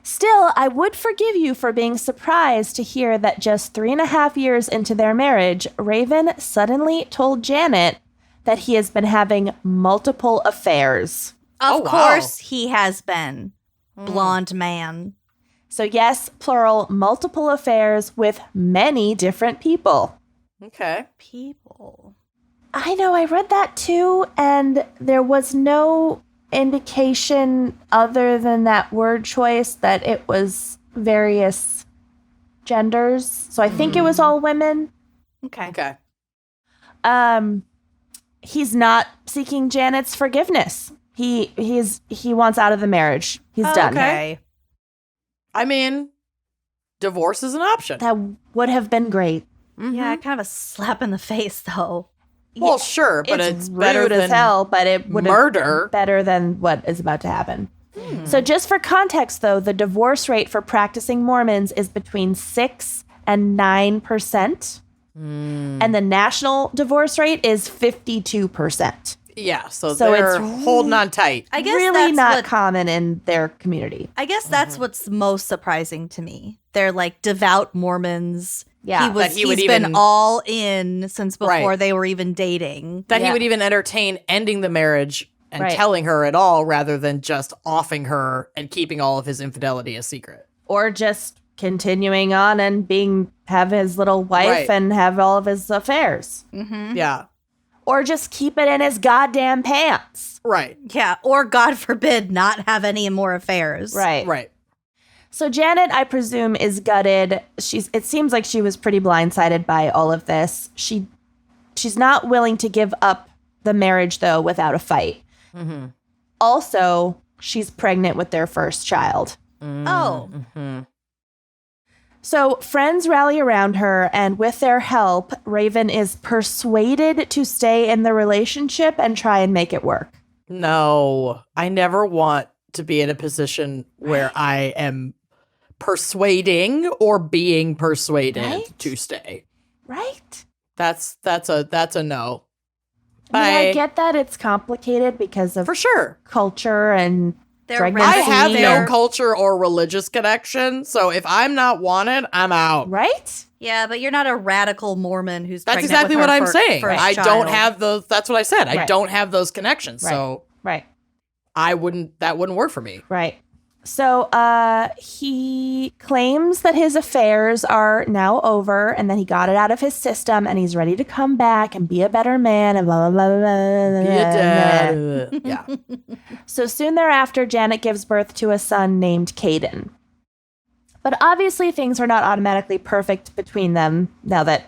Still, I would forgive you for being surprised to hear that just 3.5 years into their marriage, Raven suddenly told Janet that he has been having multiple affairs. Of wow. course he has been. Blonde man. So yes, plural, multiple affairs with many different people. Okay. People. I know, I read that too, and there was no indication other than that word choice that it was various genders. So I think it was all women. Okay. Okay. He's not seeking Janet's forgiveness. He wants out of the marriage. He's done. Okay. I mean, divorce is an option. That would have been great. Yeah, kind of a slap in the face, though. Well, sure, but it's better rude than as hell, but it would murder. better than what is about to happen. So just for context, though, the divorce rate for practicing Mormons is between 6 and 9%. And the national divorce rate is 52%. Yeah, so So they're it's holding on tight. I guess Really that's not what, common in their community. I guess that's what's most surprising to me. They're like devout Mormons. Yeah. That he would he's even- been all in since before Right. they were even dating. That he Yeah. would even entertain ending the marriage and Right. telling her at all rather than just offing her and keeping all of his infidelity a secret. Or just continuing on and have his little wife Right. and have all of his affairs. Yeah. Or just keep it in his goddamn pants. Right. Yeah, or God forbid, not have any more affairs. Right. Right. So Janet, I presume, is gutted. It seems like she was pretty blindsided by all of this. She's not willing to give up the marriage, though, without a fight. Also, she's pregnant with their first child. Oh, So friends rally around her, and with their help, Raven is persuaded to stay in the relationship and try and make it work. No, I never want to be in a position where I am persuading or being persuaded Right? to stay. Right? That's a no. I mean, I Bye. get that it's complicated because of For sure. culture and they're pregnancy. I have no They're- culture or religious connection, so if I'm not wanted, I'm out. right? Yeah, but you're not a radical Mormon who's That's pregnant exactly with what her I'm saying. first I child. don't have those. That's what I said. I Right. don't have those connections, Right. so Right. that wouldn't work for me. Right. So he claims that his affairs are now over and that he got it out of his system and he's ready to come back and be a better man and blah, blah, blah, blah, blah. Be a dad. Yeah. So soon thereafter, Janet gives birth to a son named Caden. But obviously things are not automatically perfect between them now that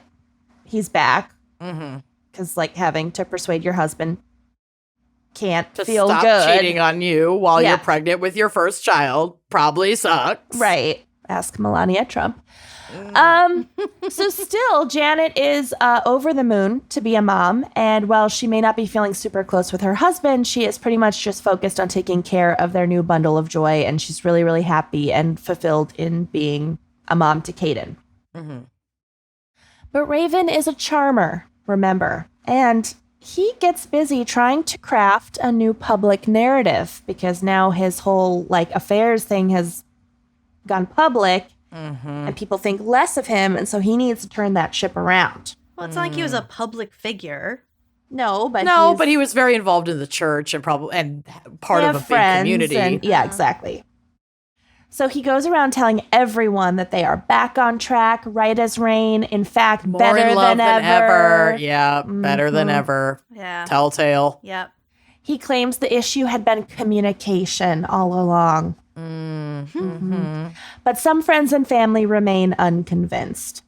he's back. Because like having to persuade your husband can't To feel stop good. cheating on you while Yeah. you're pregnant with your first child probably sucks. Right. Ask Melania Trump. So still, Janet is over the moon to be a mom. And while she may not be feeling super close with her husband, she is pretty much just focused on taking care of their new bundle of joy. And she's really, really happy and fulfilled in being a mom to Caden. But Raven is a charmer, remember. And he gets busy trying to craft a new public narrative because now his whole like affairs thing has gone public and people think less of him. And so he needs to turn that ship around. Well, it's not like he was a public figure. No, but But he was very involved in the church and part they of a have big community. and- yeah, exactly. So he goes around telling everyone that they are back on track, right as rain. In fact, More better in love than ever. Yeah, better than ever. Yeah. Telltale. Yep. He claims the issue had been communication all along. But some friends and family remain unconvinced.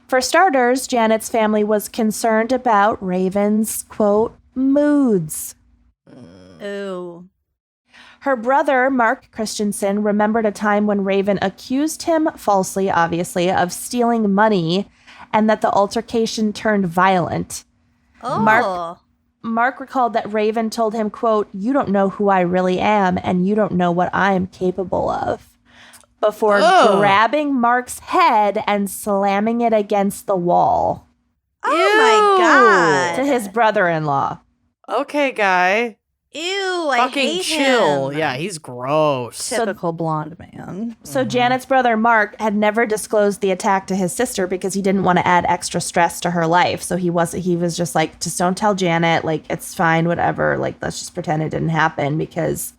For starters, Janet's family was concerned about Raven's, quote, moods. Ooh. Her brother, Mark Christensen, remembered a time when Raven accused him, falsely obviously, of stealing money and that the altercation turned violent. Oh. Mark recalled that Raven told him, quote, "You don't know who I really am and you don't know what I'm capable of," before grabbing Mark's head and slamming it against the wall Oh my God. to his brother-in-law. Okay, guy. Ew, I Fucking hate chill. him. Yeah, he's gross. Typical blonde man. So Janet's brother, Mark, had never disclosed the attack to his sister because he didn't want to add extra stress to her life. So he was just like, just don't tell Janet. Like, it's fine, whatever. Like, let's just pretend it didn't happen because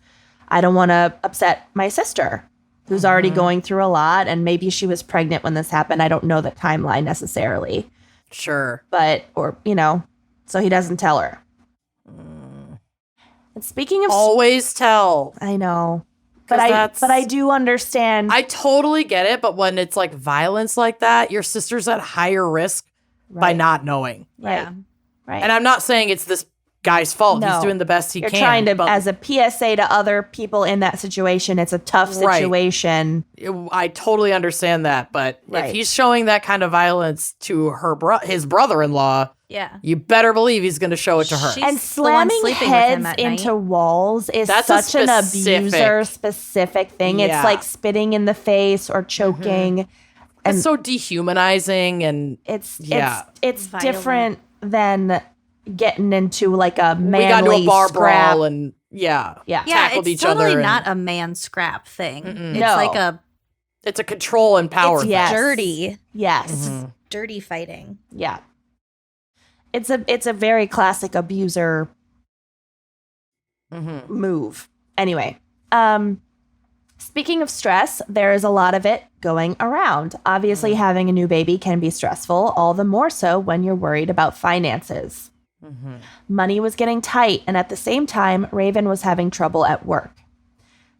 I don't want to upset my sister, who's already going through a lot. And maybe she was pregnant when this happened. I don't know the timeline necessarily. Sure. But, so he doesn't tell her. And speaking of... Always tell. I know. 'Cause But I do understand. I totally get it, but when it's like violence like that, your sister's at higher risk by Right. not knowing. Right. Yeah. Right. And I'm not saying it's this guy's fault. He's No. doing the best he You're can. trying to, but as a PSA to other people in that situation, it's a tough Right. situation. I totally understand that, but Right. if he's showing that kind of violence to his brother-in-law, Yeah. you better believe he's going to show it to her. She's And the one slamming sleeping with him heads at into night. walls is That's a such an specific- abuser-specific thing. It's Yeah. like spitting in the face or choking. It's so dehumanizing and It's Yeah. it's Violent. different than getting into like a we manly got into a bar scrap. brawl and Yeah. Yeah, tackled it's each other totally and- not a man scrap thing. It's No. like a it's a control and power it's thing. Yes. dirty, Yes. dirty fighting. Yeah. It's a very classic abuser move. Anyway, speaking of stress, there is a lot of it going around. Obviously, having a new baby can be stressful, all the more so when you're worried about finances. Money was getting tight, and at the same time, Raven was having trouble at work.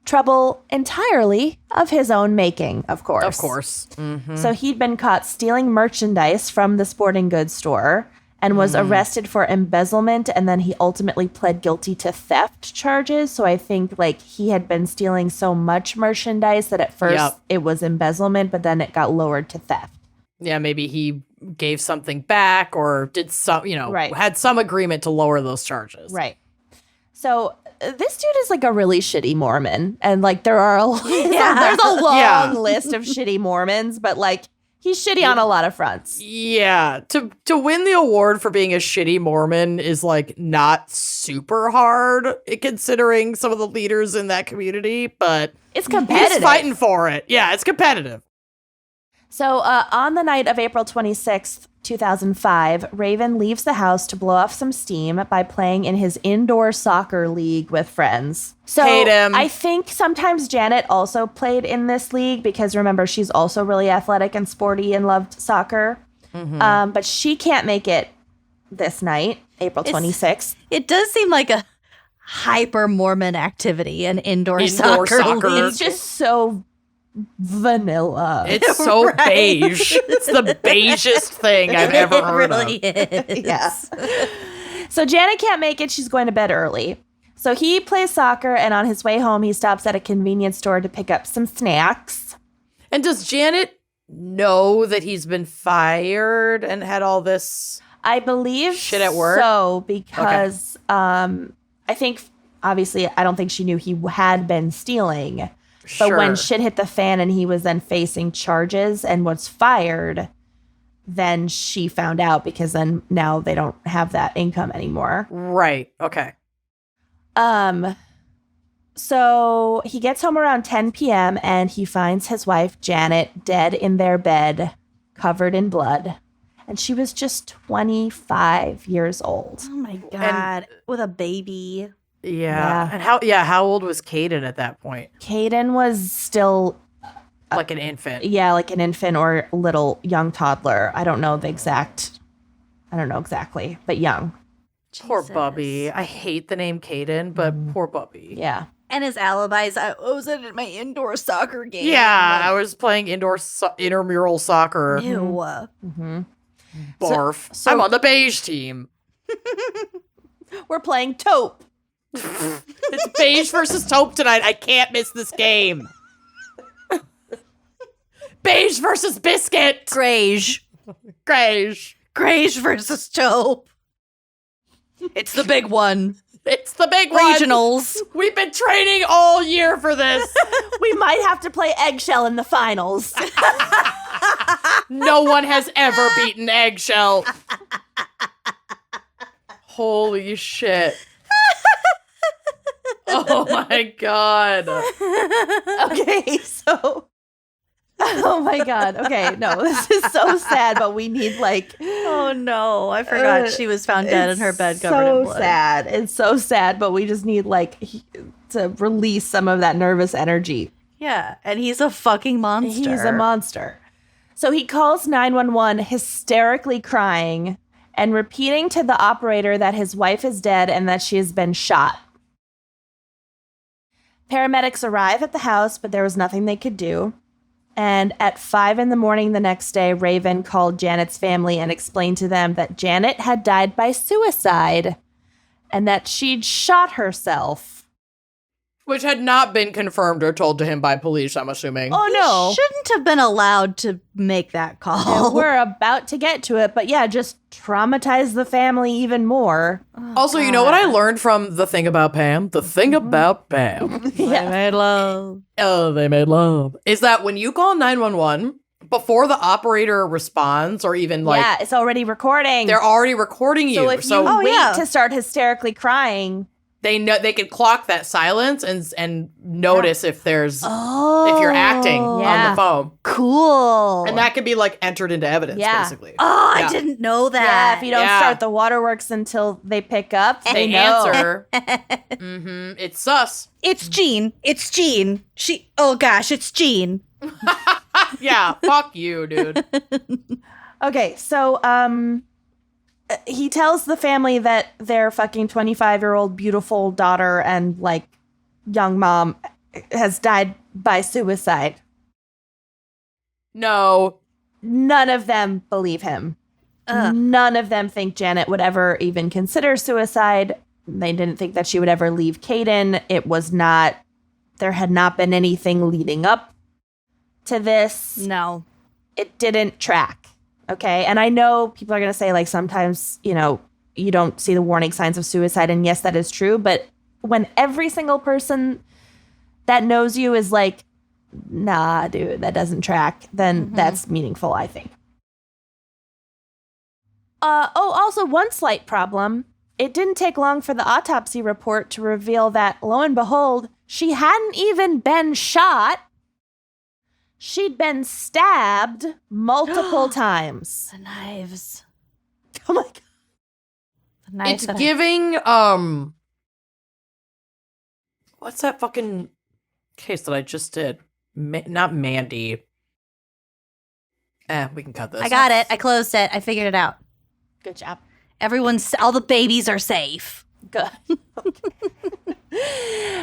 Trouble entirely of his own making, of course. Of course. So he'd been caught stealing merchandise from the sporting goods store and was arrested for embezzlement, and then he ultimately pled guilty to theft charges. So I think like he had been stealing so much merchandise that at first Yep. it was embezzlement, but then it got lowered to theft. Yeah, maybe he gave something back or did some, Right. had some agreement to lower those charges. Right. So this dude is like a really shitty Mormon, and like there are there's a long Yeah. list of shitty Mormons, but like he's shitty on a lot of fronts. Yeah, to win the award for being a shitty Mormon is like not super hard considering some of the leaders in that community, but It's competitive. he's fighting for it. Yeah, it's competitive. So on the night of April 26th, 2005, Raven leaves the house to blow off some steam by playing in his indoor soccer league with friends. So Hate him. I think sometimes Janet also played in this league because remember, she's also really athletic and sporty and loved soccer. But she can't make it this night, April 26th. It does seem like a hyper Mormon activity, an indoor soccer league. It's just so vanilla. It's so beige. It's the beigest thing I've ever heard It really of. is. Yes. So Janet can't make it. She's going to bed early. So he plays soccer, and on his way home, he stops at a convenience store to pick up some snacks. And does Janet know that he's been fired and had all this? I believe Shit at work? So because I think, obviously, I don't think she knew he had been stealing. But when shit hit the fan and he was then facing charges and was fired, then she found out because then now they don't have that income anymore. Right. Okay. So he gets home around 10 p.m. and he finds his wife, Janet, dead in their bed, covered in blood. And she was just 25 years old. Oh my God. With a baby. Yeah. And how old was Caden at that point? Caden was still Like an infant. yeah, like an infant or little young toddler. I don't know exactly, but young. Poor Jesus. Bubby. I hate the name Caden, but poor Bubby. Yeah. And his alibis, I was at my indoor soccer game. Yeah, I was playing intramural soccer. Ew. Mm-hmm. Barf. So- I'm on the beige team. We're playing taupe. It's beige versus taupe tonight. I can't miss this game. Beige versus biscuit. Greige. Beige. Greige versus taupe. It's the big one. It's the big one. Regionals. We've been training all year for this. We might have to play eggshell in the finals. No one has ever beaten Eggshell. Holy shit. Oh my God. Okay, so. Oh my God. Okay, no, this is so sad, but we need like. Oh no, I forgot she was found dead in her bed covered in blood. So sad. It's so sad, but we just need like to release some of that nervous energy. Yeah, and he's a fucking monster. He's a monster. So he calls 911 hysterically crying and repeating to the operator that his wife is dead and that she has been shot. Paramedics arrive at the house, but there was nothing they could do. And at 5 a.m. the next day, Raven called Janet's family and explained to them that Janet had died by suicide and that she'd shot herself. Which had not been confirmed or told to him by police, I'm assuming. Oh, no. Shouldn't have been allowed to make that call. And we're about to get to it, but yeah, just traumatize the family even more. Also, you know what I learned from The Thing About Pam? The Thing About Pam. They made love. Oh, they made love. Is that when you call 911, before the operator responds or even like... Yeah, it's already recording. They're already recording you. So if you wait yeah. to start hysterically crying... They know they can clock that silence and notice if there's if you're acting on Yeah. the phone. Cool. And that could be like entered into evidence, Yeah. basically. Oh, Yeah. I didn't know Yeah, that. if you don't Yeah. start the waterworks until they pick up, They know. answer. Mm-hmm. It's sus. It's Jean. It's Jean. Oh gosh, it's Jean. Yeah, fuck you, dude. Okay, so he tells the family that their fucking 25-year-old beautiful daughter and like young mom has died by suicide. No. None of them believe him. None of them think Janet would ever even consider suicide. They didn't think that she would ever leave Caden. There had not been anything leading up to this. No. It didn't track. Okay. And I know people are going to say, like, sometimes, you know, you don't see the warning signs of suicide. And yes, that is true. But when every single person that knows you is like, nah, dude, that doesn't track, then that's meaningful, I think. Also, one slight problem. It didn't take long for the autopsy report to reveal that, lo and behold, she hadn't even been shot. she'd been stabbed multiple times. The knives. Oh my God. The knives. It's giving, what's that fucking case that I just did? Not Mandy. We can cut this. I got it. I closed it. I figured it out. Good job. All the babies are safe. Good.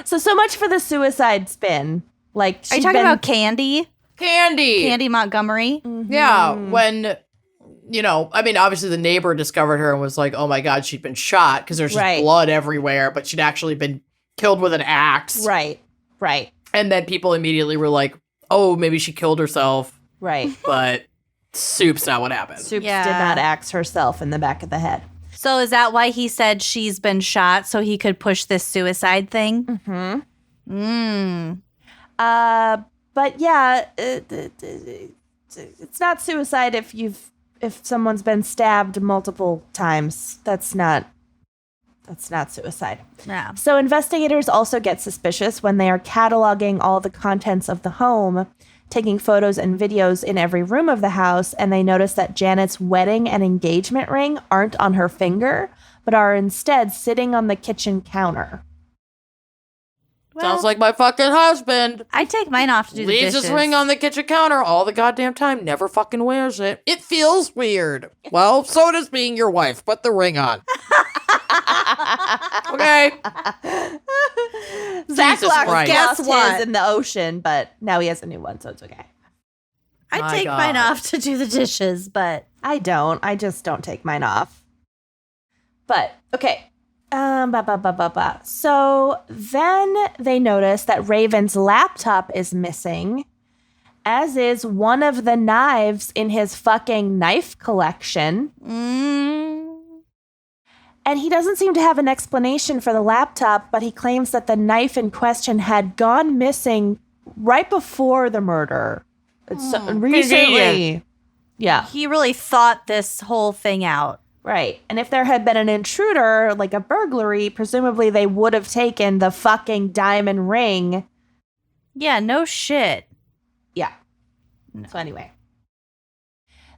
So much for the suicide spin. Like, Are you talking about Candy? Candy. Candy Montgomery? Yeah, when, I mean, obviously the neighbor discovered her and was like, oh my God, she'd been shot because there's just blood everywhere, but she'd actually been killed with an axe. Right. And then people immediately were like, oh, maybe she killed herself. Right. But Soup's not what happened. Soups did not axe herself in the back of the head. So is that why he said she's been shot so he could push this suicide thing? Mm-hmm. But yeah, it's not suicide if someone's been stabbed multiple times. That's not suicide. Yeah. So investigators also get suspicious when they are cataloging all the contents of the home, taking photos and videos in every room of the house, and they notice that Janet's wedding and engagement ring aren't on her finger, but are instead sitting on the kitchen counter. Sounds like my fucking husband. I take mine off to do the dishes. Leaves his ring on the kitchen counter all the goddamn time. Never fucking wears it. It feels weird. Well, so does being your wife. Put the ring on. Okay. Zach Jesus lost Christ. his in the ocean, but now he has a new one, so it's okay. I My take God. mine off to do the dishes, but I don't. I just don't take mine off. But, okay. So then they notice that Raven's laptop is missing, as is one of the knives in his fucking knife collection. And he doesn't seem to have an explanation for the laptop, but he claims that the knife in question had gone missing right before the murder. It's recently. Yeah. he really thought this whole thing out. Right. And if there had been an intruder, like a burglary, presumably they would have taken the fucking diamond ring. Yeah, no shit. Yeah. So anyway.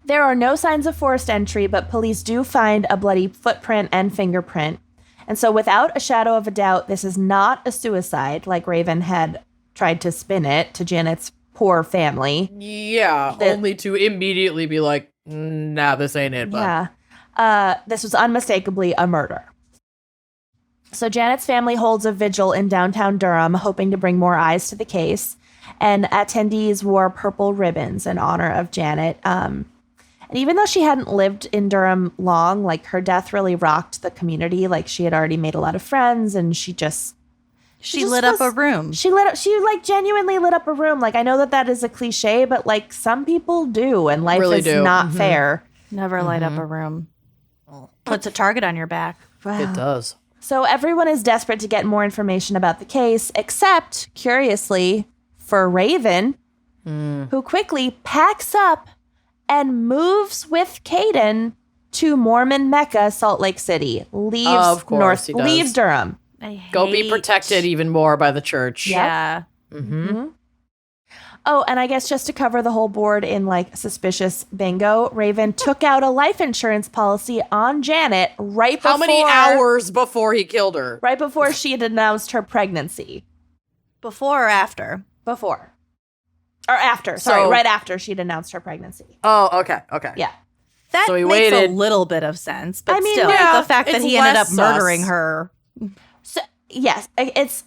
There are no signs of forced entry, but police do find a bloody footprint and fingerprint. And so without a shadow of a doubt, this is not a suicide like Raven had tried to spin it to Janet's poor family. Yeah, only to immediately be like, nah, this ain't it. But. Yeah. This was unmistakably a murder. So Janet's family holds a vigil in downtown Durham, hoping to bring more eyes to the case. And attendees wore purple ribbons in honor of Janet. And even though she hadn't lived in Durham long, like her death really rocked the community. Like she had already made a lot of friends, and she lit up a room. She genuinely lit up a room. Like I know that is a cliche, but like some people do, and life Really is do. not fair. Never light up a room. Puts a target on your back. It does. So everyone is desperate to get more information about the case, except, curiously, for Raven, who quickly packs up and moves with Caden to Mormon Mecca, Salt Lake City. Of course he does. Leaves Durham. Go be protected even more by the church. Yeah. Mm-hmm. Oh, and I guess just to cover the whole board in like suspicious bingo, Raven took out a life insurance policy on Janet right before. How many hours before he killed her? Right before she had announced her pregnancy. Before or after? Before. Or after. Sorry, right after she'd announced her pregnancy. Oh, okay. Yeah. That So he makes waited. a little bit of sense, but I mean, still, yeah, the fact that it's he ended up less murdering sus. her. So, yes, it's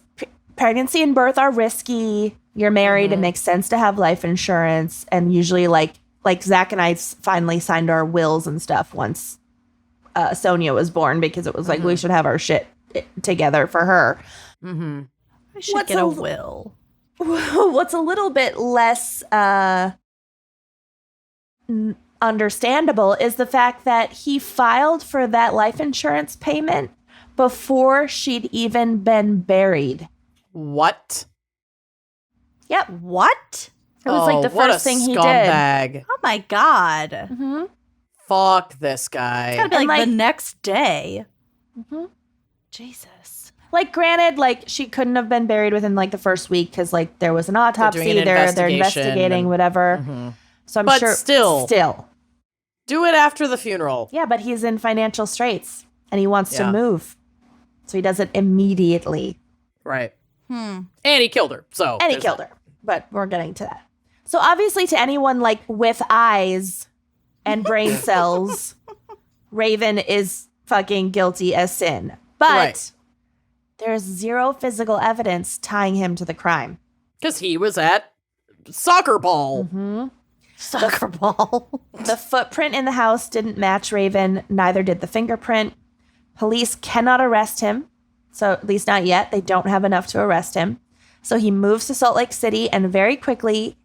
pregnancy and birth are risky. You're married. It makes sense to have life insurance. And usually like Zach and I finally signed our wills and stuff once Sonia was born, because it was like, we should have our shit together for her. Mm-hmm. I should get a will. What's a little bit less understandable is the fact that he filed for that life insurance payment before she'd even been buried. What? Yep. What? It was like the first thing he did. Scumbag. Oh my God. Mm-hmm. Fuck this guy. It's gotta be And, like like- the next day. Mm-hmm. Jesus. Like, granted, like, she couldn't have been buried within, like, the first week because, like, there was an autopsy. They're investigating, whatever. Mm-hmm. So I'm but sure. Still. Do it after the funeral. Yeah, but he's in financial straits and he wants to move. So he does it immediately. Right. And he killed her. And he killed her. But we're getting to that. So obviously to anyone like with eyes and brain cells, Raven is fucking guilty as sin. But there's zero physical evidence tying him to the crime. Because he was at soccer ball. Mm-hmm. Soccer ball. The footprint in the house didn't match Raven. Neither did the fingerprint. Police cannot arrest him. So at least not yet. They don't have enough to arrest him. So he moves to Salt Lake City and very quickly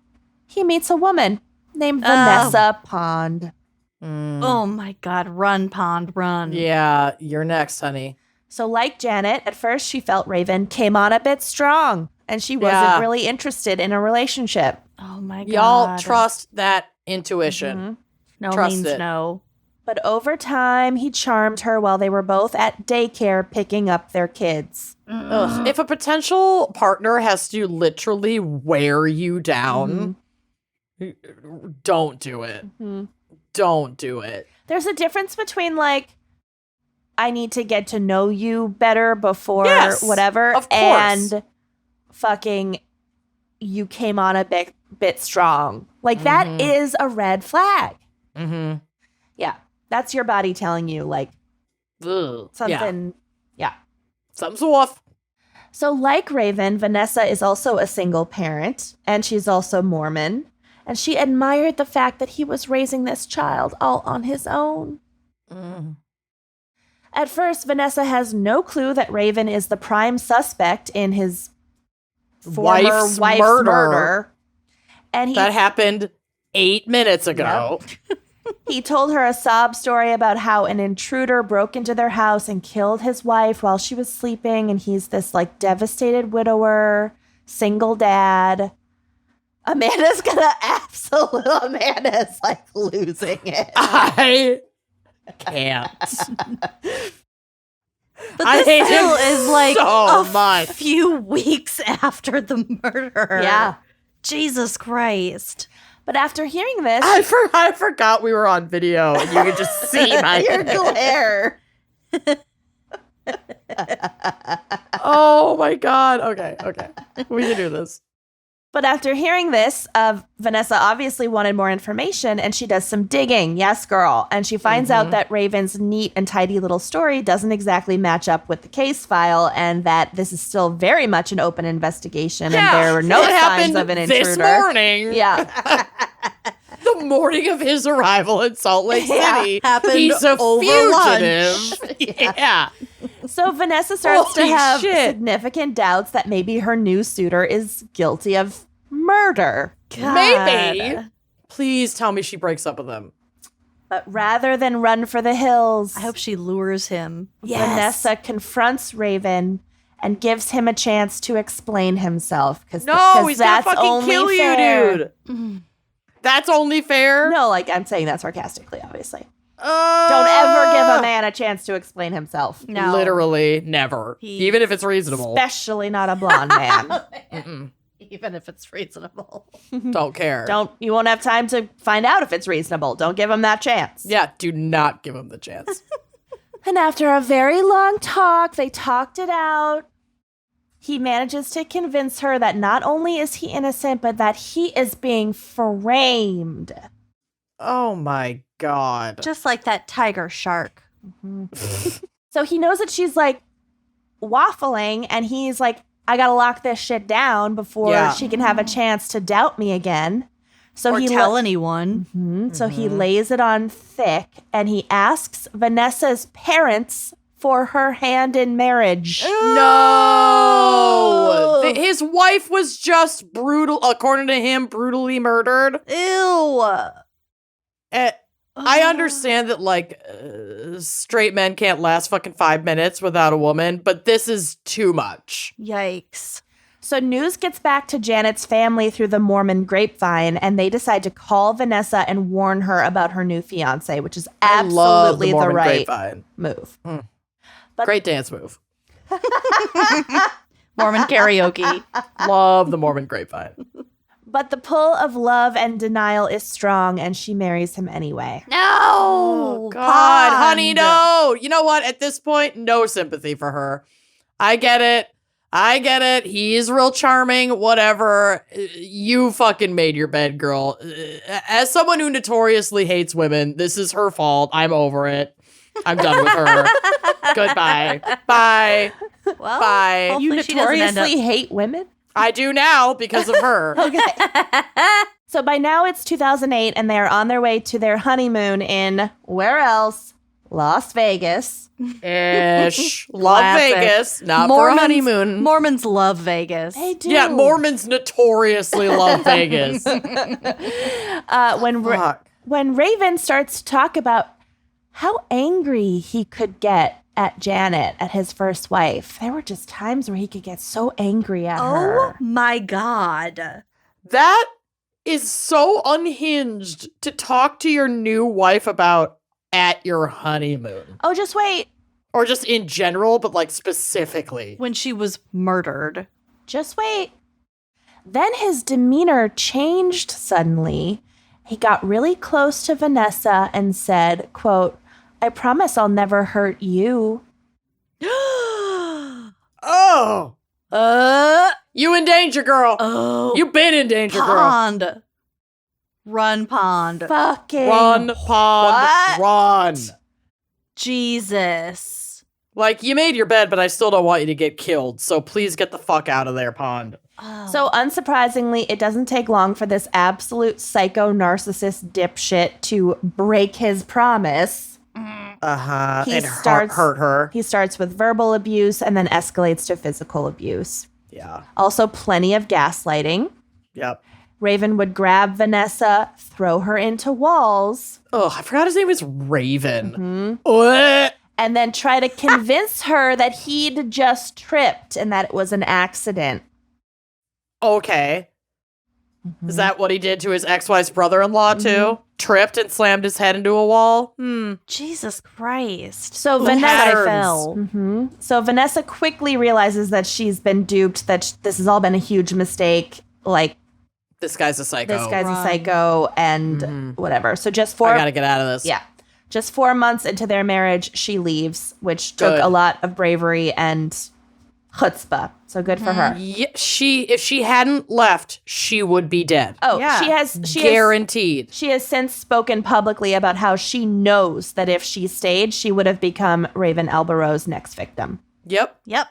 he meets a woman named Vanessa Pond. Oh my God. Run, Pond, run. Yeah, you're next, honey. So like Janet, at first she felt Raven came on a bit strong and she wasn't really interested in a relationship. Oh my God. Y'all trust that intuition. Mm-hmm. No trust means it. no. But over time, he charmed her while they were both at daycare picking up their kids. Ugh. If a potential partner has to literally wear you down, don't do it. Mm-hmm. Don't do it. There's a difference between like, I need to get to know you better before whatever, of course. and fucking you came on a bit strong. Like that is a red flag. Mm-hmm. Yeah. That's your body telling you like something. Yeah. Something's off. So like Raven, Vanessa is also a single parent and she's also Mormon. And she admired the fact that he was raising this child all on his own. At first, Vanessa has no clue that Raven is the prime suspect in his former wife's murder. And that happened 8 minutes ago. Yep. He told her a sob story about how an intruder broke into their house and killed his wife while she was sleeping. And he's this like devastated widower, single dad. Amanda's like losing it. I can't. But this still is like so a few weeks after the murder. Yeah. Jesus Christ. But after hearing this, I forgot we were on video and you could just see my your glare. Oh my God. Okay. We can do this. But after hearing this, Vanessa obviously wanted more information and she does some digging. Yes, girl. And she finds out that Raven's neat and tidy little story doesn't exactly match up with the case file and that this is still very much an open investigation and there were no signs of an intruder. This morning. Yeah. The morning of his arrival in Salt Lake City. Happened He's a over fugitive. lunch. Yeah. So Vanessa starts to Holy have shit. significant doubts that maybe her new suitor is guilty of murder. God. Maybe. Please tell me she breaks up with him. But rather than run for the hills, I hope she lures him. Vanessa confronts Raven and gives him a chance to explain himself. No, because he's gonna fucking only kill fair. you, dude. That's only fair? No, like I'm saying that sarcastically, obviously. Don't ever give a man a chance to explain himself. No. Literally never. Even if it's reasonable. Especially not a blonde man. Even if it's reasonable. Don't care. You won't have time to find out if it's reasonable. Don't give him that chance. Yeah, do not give him the chance. And after a very long talk, they talked it out. He manages to convince her that not only is he innocent, but that he is being framed. Oh my God. Just like that tiger shark. So he knows that she's like waffling and he's like, I gotta lock this shit down before she can have a chance to doubt me again. So or he tell anyone. So he lays it on thick and he asks Vanessa's parents for her hand in marriage. No! His wife was just according to him, brutally murdered. Ew. I understand that, like, straight men can't last fucking 5 minutes without a woman, but this is too much. Yikes. So news gets back to Janet's family through the Mormon grapevine, and they decide to call Vanessa and warn her about her new fiance, which is absolutely the right move. But great dance move. Mormon karaoke. Love the Mormon grapevine. But the pull of love and denial is strong, and she marries him anyway. No. Oh, God, honey, no. You know what? At this point, no sympathy for her. I get it. He's real charming, whatever. You fucking made your bed, girl. As someone who notoriously hates women, this is her fault. I'm over it. I'm done with her. Goodbye. Bye. Well, Bye. hopefully You she doesn't end up. notoriously hate women? I do now because of her. Okay. So by now it's 2008, and they are on their way to their honeymoon in, where else? Las Vegas. Ish. Love Classic. Vegas. Not for a honeymoon. Mormons love Vegas. They do. Yeah, Mormons notoriously love Vegas. When Raven starts to talk about how angry he could get at Janet, at his first wife, there were just times where he could get so angry at her. Oh my God. That is so unhinged to talk to your new wife about at your honeymoon. Oh, just wait. Or just in general, but like specifically. When she was murdered. Just wait. Then his demeanor changed suddenly. He got really close to Vanessa and said, quote, "I promise I'll never hurt you." Oh! You in danger, girl. Oh. You been in danger, girl. Pond. Run, pond. Fucking Run, pond, what? run. Jesus. Like, you made your bed, but I still don't want you to get killed, so please get the fuck out of there, pond. Oh. So unsurprisingly, it doesn't take long for this absolute psycho narcissist dipshit to break his promise. Uh-huh. He And starts- hurt her. He starts with verbal abuse and then escalates to physical abuse. Yeah. Also, plenty of gaslighting. Yep. Raven would grab Vanessa, throw her into walls, Oh, I forgot his name was Raven. Mm-hmm. What? and then try to convince her that he'd just tripped and that it was an accident. Okay. Is that what he did to his ex-wife's brother-in-law too? Tripped and slammed his head into a wall? Jesus Christ. So Patterns. So Vanessa quickly realizes that she's been duped, that this has all been a huge mistake. Like, This guy's a psycho. this guy's a Run. psycho and whatever. So just I gotta get out of this. Yeah. Just 4 months into their marriage, she leaves, which took Good. a lot of bravery and chutzpah. So good for her. Yeah, if she hadn't left, she would be dead. Oh, Yeah. she Guaranteed. has since spoken publicly about how she knows that if she stayed, she would have become Raven Albaroa's next victim. Yep. Yep.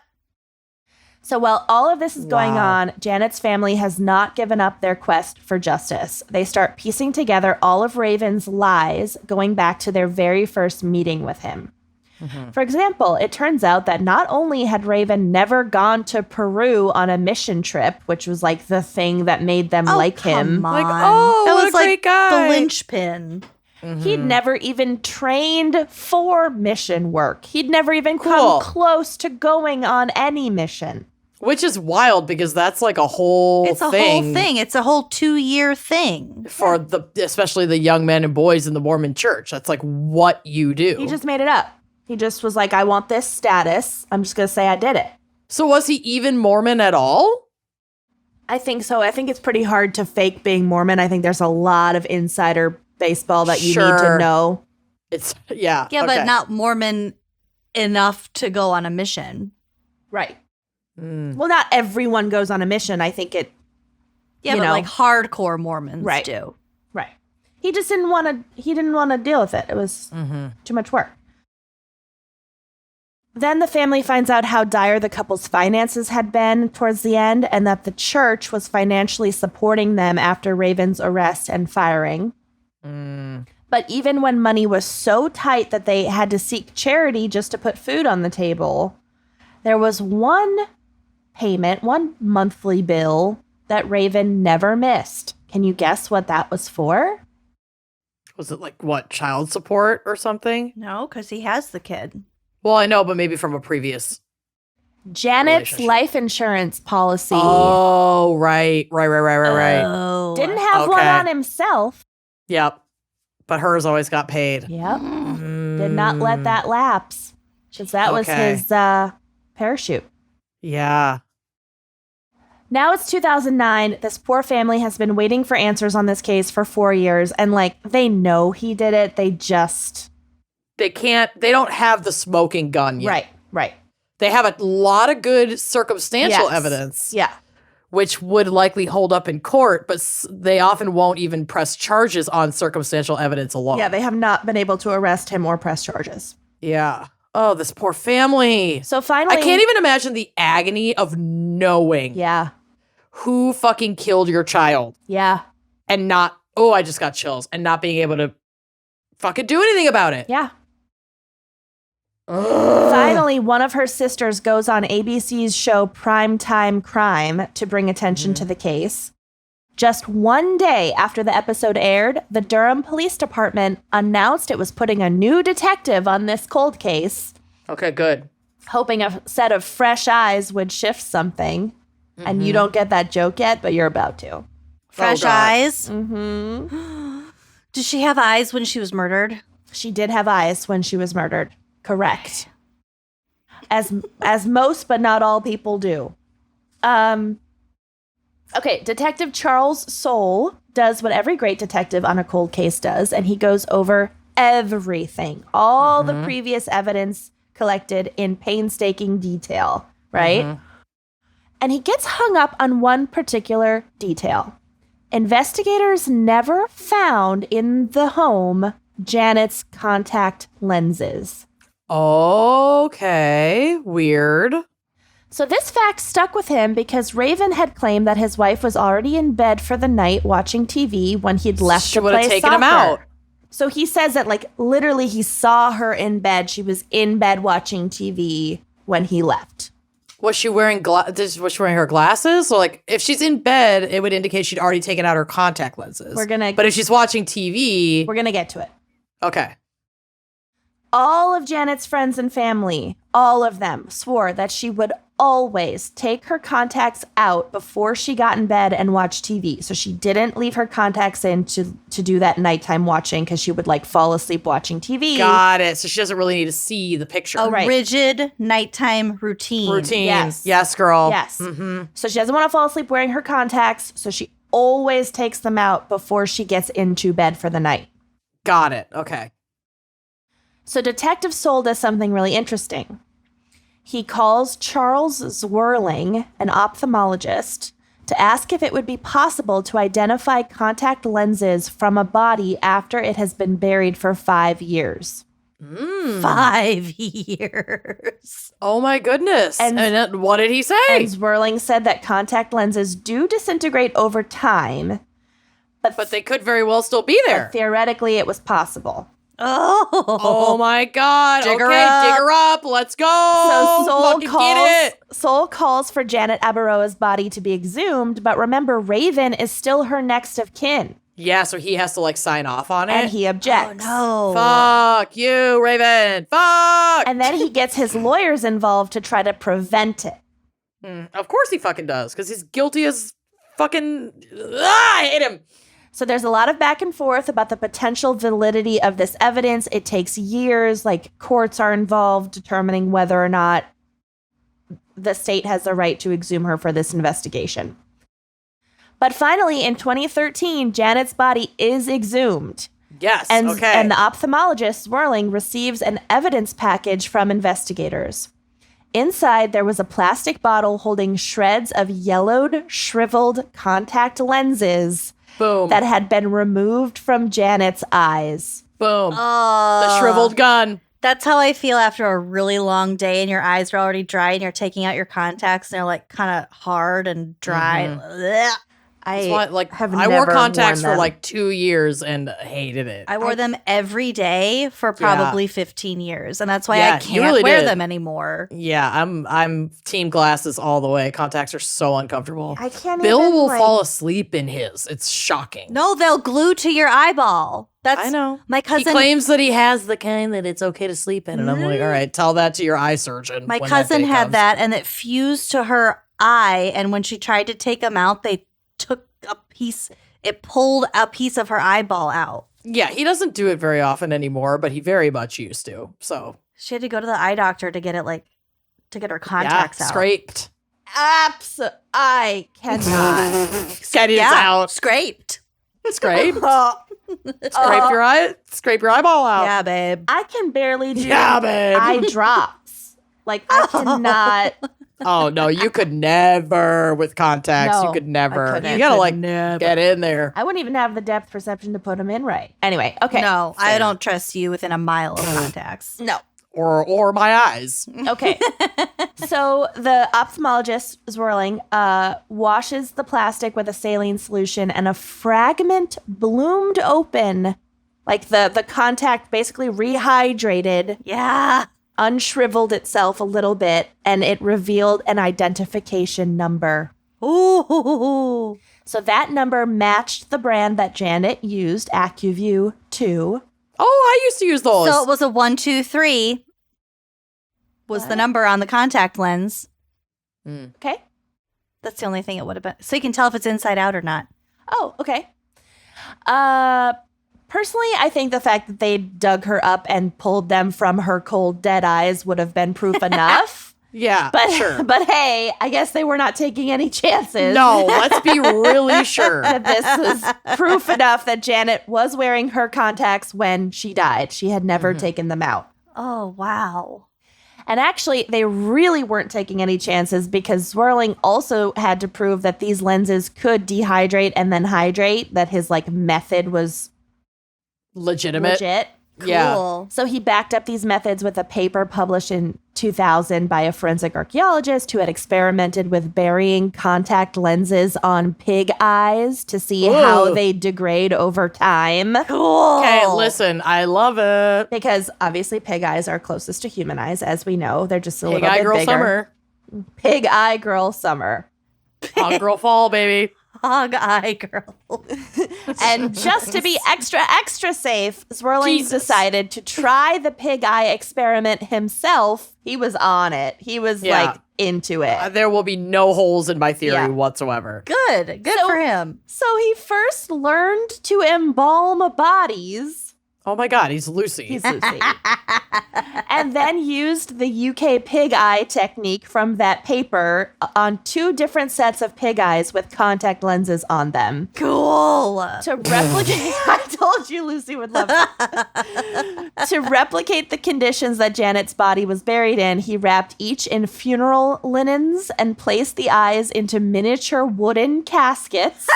So while all of this is going Wow. on, Janet's family has not given up their quest for justice. They start piecing together all of Raven's lies going back to their very first meeting with him. For example, it turns out that not only had Raven never gone to Peru on a mission trip, which was like the thing that made them like him, Come on. Like, oh, that what was a great like guy. the linchpin. he'd never even trained for mission work. He'd never even Cool. come close to going on any mission. Which is wild because that's like a whole It's a thing. whole thing. It's a whole 2-year thing. For especially the young men and boys in the Mormon church. That's like what you do. He just made it up. He just was like, I want this status. I'm just going to say I did it. So was he even Mormon at all? I think so. I think it's pretty hard to fake being Mormon. I think there's a lot of insider baseball that you need to Sure. know. It's yeah. Yeah, okay. but not Mormon enough to go on a mission. Right. Well, not everyone goes on a mission. I think it, Yeah, You but know. like hardcore Mormons Right. do. right. He just didn't want to deal with it. It was too much work. Then the family finds out how dire the couple's finances had been towards the end and that the church was financially supporting them after Raven's arrest and firing. But even when money was so tight that they had to seek charity just to put food on the table, there was one monthly bill that Raven never missed. Can you guess what that was for? Was it like what, child support or something? No, because he has the kid. Well, I know, but maybe from a previous. Janet's Relationship. life insurance policy. Oh, right. Oh. Didn't have one Okay. on himself. Yep. But hers always got paid. Yep. Did not let that lapse. Because that was Okay. parachute. Yeah. Now it's 2009. This poor family has been waiting for answers on this case for 4 years. And like, they know he did it. They don't have the smoking gun yet. Right. They have a lot of good circumstantial evidence. Yeah. Which would likely hold up in court, but they often won't even press charges on circumstantial evidence alone. Yeah, they have not been able to arrest him or press charges. Yeah. Oh, this poor family. So finally, I can't even imagine the agony of knowing who fucking killed your child. Yeah. And not, oh, I just got chills, and not being able to fucking do anything about it. Yeah. Ugh. Finally, one of her sisters goes on ABC's show Primetime Crime to bring attention to the case. Just one day after the episode aired, the Durham Police Department announced it was putting a new detective on this cold case. Okay, good. Hoping a set of fresh eyes would shift something. And you don't get that joke yet, but you're about to. Fresh eyes? Mm-hmm. Did she have eyes when she was murdered? She did have eyes when she was murdered. Correct. As most but not all people do. Okay, Detective Charles Soule does what every great detective on a cold case does, and he goes over everything, all the previous evidence collected in painstaking detail, right? And he gets hung up on one particular detail. Investigators never found in the home Janet's contact lenses. Okay, weird. So this fact stuck with him because Raven had claimed that his wife was already in bed for the night watching TV when he'd left to play soccer. She would have taken him out. So he says that, like, literally he saw her in bed. She was in bed watching TV when he left. Was she wearing was she wearing her glasses? So, like, if she's in bed, it would indicate she'd already taken out her contact lenses. But if she's watching TV, we're gonna get to it. Okay. All of Janet's friends and family, all of them, swore that she would always take her contacts out before she got in bed and watch TV. So she didn't leave her contacts in to do that nighttime watching because she would like fall asleep watching TV. Got it. So she doesn't really need to see the picture. A rigid nighttime routine. Yes, girl. Yes. Mm-hmm. So she doesn't want to fall asleep wearing her contacts. So she always takes them out before she gets into bed for the night. Got it. Okay. So Detective Soule does something really interesting. He calls Charles Zwirling, an ophthalmologist, to ask if it would be possible to identify contact lenses from a body after it has been buried for 5 years. 5 years. Oh my goodness. And what did he say? And Zwirling said that contact lenses do disintegrate over time. But they could very well still be there. Theoretically, it was possible. Oh my God. Dig her up. Let's go. So Soule calls for Janet Abaroa's body to be exhumed, but remember, Raven is still her next of kin. Yeah, so he has to like sign off on it. And he objects. Oh, no. Fuck you, Raven. Fuck. And then he gets his lawyers involved to try to prevent it. Of course he fucking does, because he's guilty as fucking... I hate him. So there's a lot of back and forth about the potential validity of this evidence. It takes years, like courts are involved determining whether or not the state has the right to exhume her for this investigation. But finally, in 2013, Janet's body is exhumed. Yes, and the ophthalmologist, Zwirling, receives an evidence package from investigators. Inside, there was a plastic bottle holding shreds of yellowed, shriveled contact lenses. Boom. That had been removed from Janet's eyes. Boom. The shriveled gun. That's how I feel after a really long day and your eyes are already dry and you're taking out your contacts and they're like kind of hard and dry. I wore contacts for like 2 years and hated it. I wore them every day for probably 15 years, and that's why I can't wear them anymore. Yeah, I'm team glasses all the way. Contacts are so uncomfortable. I can't. Bill will fall asleep in his. It's shocking. No, they'll glue to your eyeball. I know. My cousin he claims that he has the kind that it's okay to sleep in, and I'm like, all right, tell that to your eye surgeon. My cousin had that, and it fused to her eye, and when she tried to take them out, they took a piece, it pulled a piece of her eyeball out. Yeah, he doesn't do it very often anymore, but he very much used to. So she had to go to the eye doctor to get it to get her contacts out. Scraped. I cannot. Get it out. Scraped. Scraped. Scrape your eyeball out. Yeah, babe. I can barely do babe. eye drops. Like, I cannot. Oh, no, you could never with contacts. No, you could never. I couldn't. You gotta, never. get in there. I wouldn't even have the depth perception to put them in right. Anyway, okay. No, I don't trust you within a mile of contacts. No. Or my eyes. Okay. So the ophthalmologist, Zwirling, washes the plastic with a saline solution and a fragment bloomed open. Like the contact basically rehydrated, Yeah. unshriveled itself a little bit, and it revealed an identification number. Ooh. So that number matched the brand that Janet used, AccuView 2. Oh, I used to use those. So it was a 1, 2, 3 was the number on the contact lens. Okay. That's the only thing it would have been. So you can tell if it's inside out or not. Oh, okay. Personally, I think the fact that they dug her up and pulled them from her cold, dead eyes would have been proof enough. Yeah, But sure. but hey, I guess they were not taking any chances. No, let's be really sure. That this was proof enough that Janet was wearing her contacts when she died. She had never taken them out. Oh, wow. And actually, they really weren't taking any chances because Zwirling also had to prove that these lenses could dehydrate and then hydrate, that his method was Legitimate. legit. Yeah. Cool. So he backed up these methods with a paper published in 2000 by a forensic archaeologist who had experimented with burying contact lenses on pig eyes to see how they degrade over time. Cool. Okay, listen, I love it. Because obviously pig eyes are closest to human eyes, as we know. They're just a Pig little eye bit girl bigger. summer. Pig eye girl summer. Hog girl fall, baby. Hog eye girl. And just to be extra safe, Zwirling Jesus. decided to try the pig eye experiment himself. He was on it. He was into it. There will be no holes in my theory Yeah. whatsoever. Good. Good for him. So he first learned to embalm bodies. Oh my God, he's Lucy. He's Lucy. And then used the UK pig eye technique from that paper on 2 different sets of pig eyes with contact lenses on them. Cool. To replicate, I told you Lucy would love it. To replicate the conditions that Janet's body was buried in, he wrapped each in funeral linens and placed the eyes into miniature wooden caskets.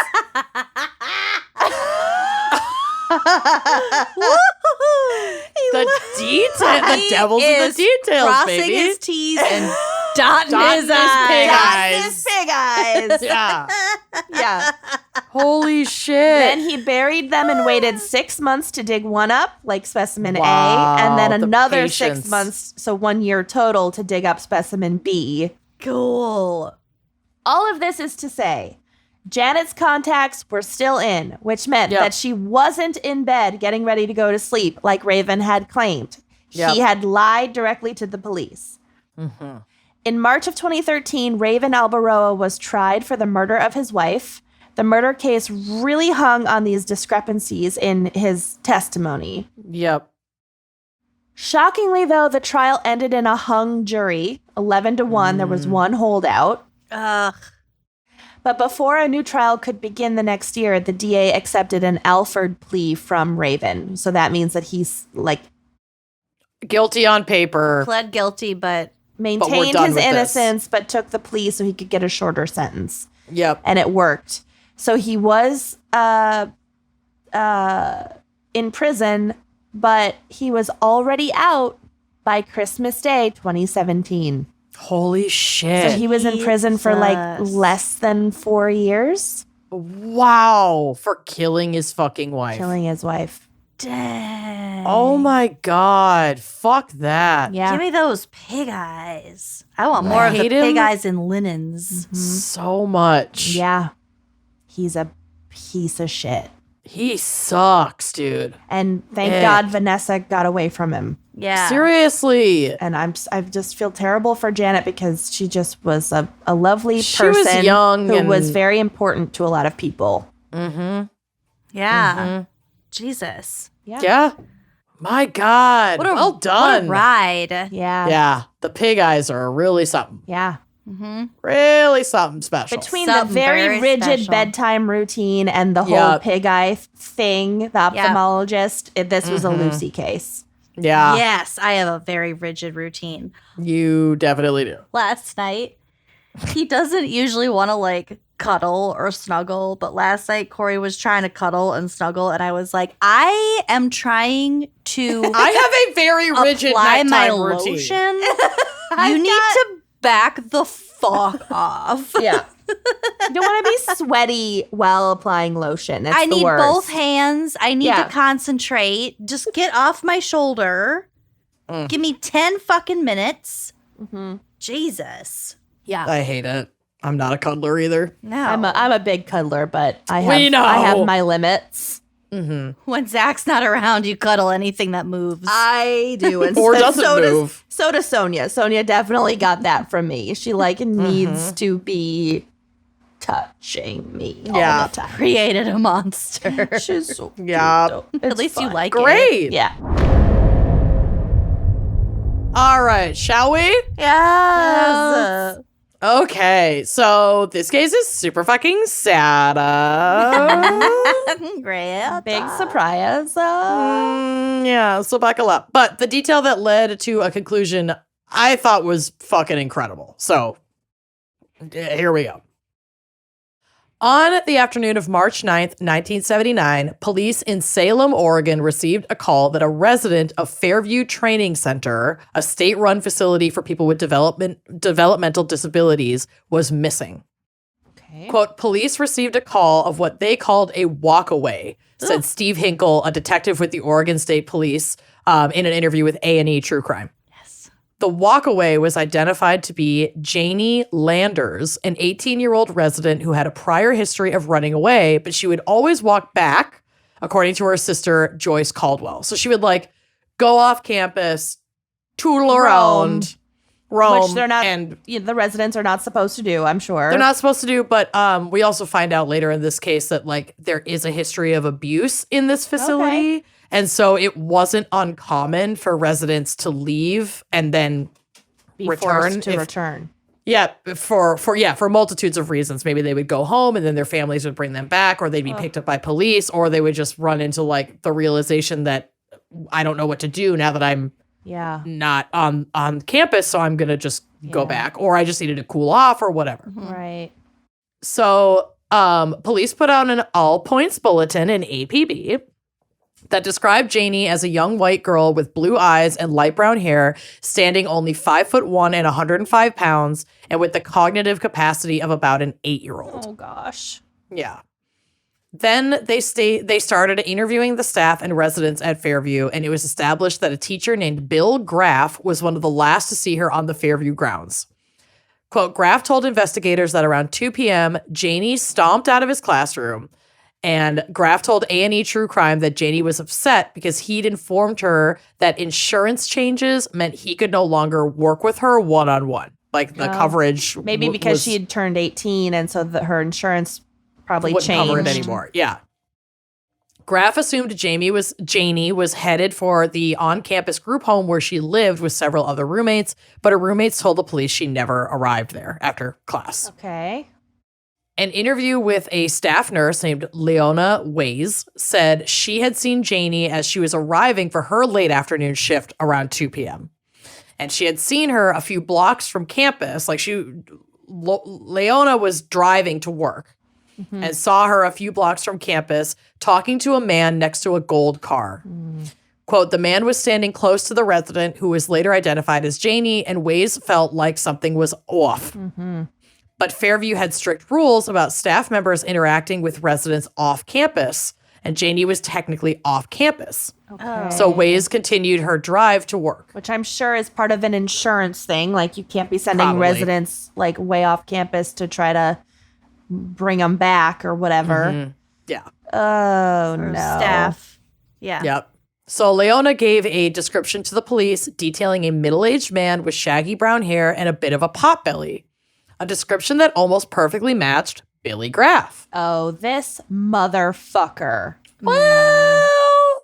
The devil's in the details, crossing baby. his T's and dotting Dotting his his pig eyes. eyes. His pig eyes. Yeah. Yeah. Holy shit. Then he buried them and waited 6 months to dig one up, like specimen Wow, A, and then the another patience. 6 months, so 1 year total, to dig up specimen B. Cool. All of this is to say, Janet's contacts were still in, which meant Yep. that she wasn't in bed getting ready to go to sleep like Raven had claimed. Yep. He had lied directly to the police. In March of 2013, Raven Abaroa was tried for the murder of his wife. The murder case really hung on these discrepancies in his testimony. Yep. Shockingly, though, the trial ended in a hung jury, 11-1. There was one holdout. Ugh. But before a new trial could begin the next year, the DA accepted an Alford plea from Raven. So that means that he's Guilty on paper. Pled guilty, but maintained done his with this. innocence, but took the plea so he could get a shorter sentence. Yep. And it worked. So he was in prison, but he was already out by Christmas Day 2017. Holy shit. So he was in prison for Jesus. less than 4 years, Wow. For killing his fucking wife. killing his wife. dang. Oh my God. Fuck that. Yeah. Give me those pig eyes. I want more of the hate pig him. eyes and linens. So much. Yeah. He's a piece of shit. He sucks, dude. And thank Yeah. God Vanessa got away from him. Yeah. Seriously. And I just feel terrible for Janet because she just was a lovely She was person young who and- was very important to a lot of people. Mm-hmm. Yeah. Jesus. Yeah. My God. Well done. What a ride. Yeah. Yeah. The pig eyes are really something. Yeah. Really something special. Between Something the very very rigid special. bedtime routine and the whole Yep. pig eye thing, the ophthalmologist, this was a Lucy case. Yeah. Yes, I have a very rigid routine. You definitely do. Last night, he doesn't usually want to like cuddle or snuggle, but last night Corey was trying to cuddle and snuggle, and I was like, I am trying to I have a very rigid apply my nighttime routine. lotion. You need to back the fuck off. Yeah. You don't want to be sweaty while applying lotion. It's I the need worst. both hands. I need Yeah. to concentrate. Just get off my shoulder. Give me 10 fucking minutes. Jesus. Yeah. I hate it. I'm not a cuddler either. No. I'm a big cuddler, but I We know. have my limits. When Zach's not around, you cuddle anything that moves. I do. And Or doesn't so move. So does Sonia. Sonia definitely got that from me. She like needs to be touching me Yeah. all the time. Created a monster. She's so cute, Yeah. though. At It's least you fun. like it. Great. Yeah. All right. Shall we? Yes. Okay. So this case is super fucking sad. Great. Big surprise. Yeah. So buckle up. But the detail that led to a conclusion I thought was fucking incredible. So here we go. On the afternoon of March 9th, 1979, police in Salem, Oregon received a call that a resident of Fairview Training Center, a state-run facility for people with developmental disabilities, was missing. Okay. Quote, police received a call of what they called a walkaway, said Steve Hinkle, a detective with the Oregon State Police, in an interview with A&E True Crime. The walkaway was identified to be Janie Landers, an 18-year-old resident who had a prior history of running away, but she would always walk back, according to her sister, Joyce Caldwell. So she would like go off campus, tootle around, roam. Which they're not, and the residents are not supposed to do, I'm sure. they're not supposed to do, but we also find out later in this case that like there is a history of abuse in this facility. Okay. And so it wasn't uncommon for residents to leave and then Be return forced to if- return. Yeah, for multitudes of reasons. Maybe they would go home and then their families would bring them back, or they'd be picked up by police, or they would just run into like the realization that I don't know what to do now that I'm Yeah. not on campus, so I'm gonna just go back, or I just needed to cool off or whatever. Right. So police put out an all points bulletin in APB that described Janie as a young white girl with blue eyes and light brown hair, standing only 5'1" and 105 pounds, and with the cognitive capacity of about an 8-year-old. Oh gosh. Yeah. Then they started interviewing the staff and residents at Fairview, and it was established that a teacher named Bill Graff was one of the last to see her on the Fairview grounds. Quote, Graff told investigators that around 2 p.m., Janie stomped out of his classroom, and Graff told A&E True Crime that Janie was upset because he'd informed her that insurance changes meant he could no longer work with her one-on-one. Like the coverage Maybe because she had turned 18 and so her insurance probably wouldn't changed. cover it anymore. Yeah. Graff assumed Janie was headed for the on-campus group home where she lived with several other roommates, but her roommates told the police she never arrived there after class. Okay. An interview with a staff nurse named Leona Ways said she had seen Janie as she was arriving for her late afternoon shift around 2 p.m. And she had seen her a few blocks from campus. Like Leona was driving to work and saw her a few blocks from campus talking to a man next to a gold car. Quote, the man was standing close to the resident who was later identified as Janie, and Ways felt like something was off. But Fairview had strict rules about staff members interacting with residents off campus, and Janie was technically off campus. Okay. So Ways continued her drive to work. Which I'm sure is part of an insurance thing. Like you can't be sending Probably. residents like way off campus to try to bring them back or whatever. Yeah. Oh, Or no. staff. Yeah. Yep. So Leona gave a description to the police detailing a middle-aged man with shaggy brown hair and a bit of a potbelly. A description that almost perfectly matched Billy Graff. Oh, this motherfucker. Well,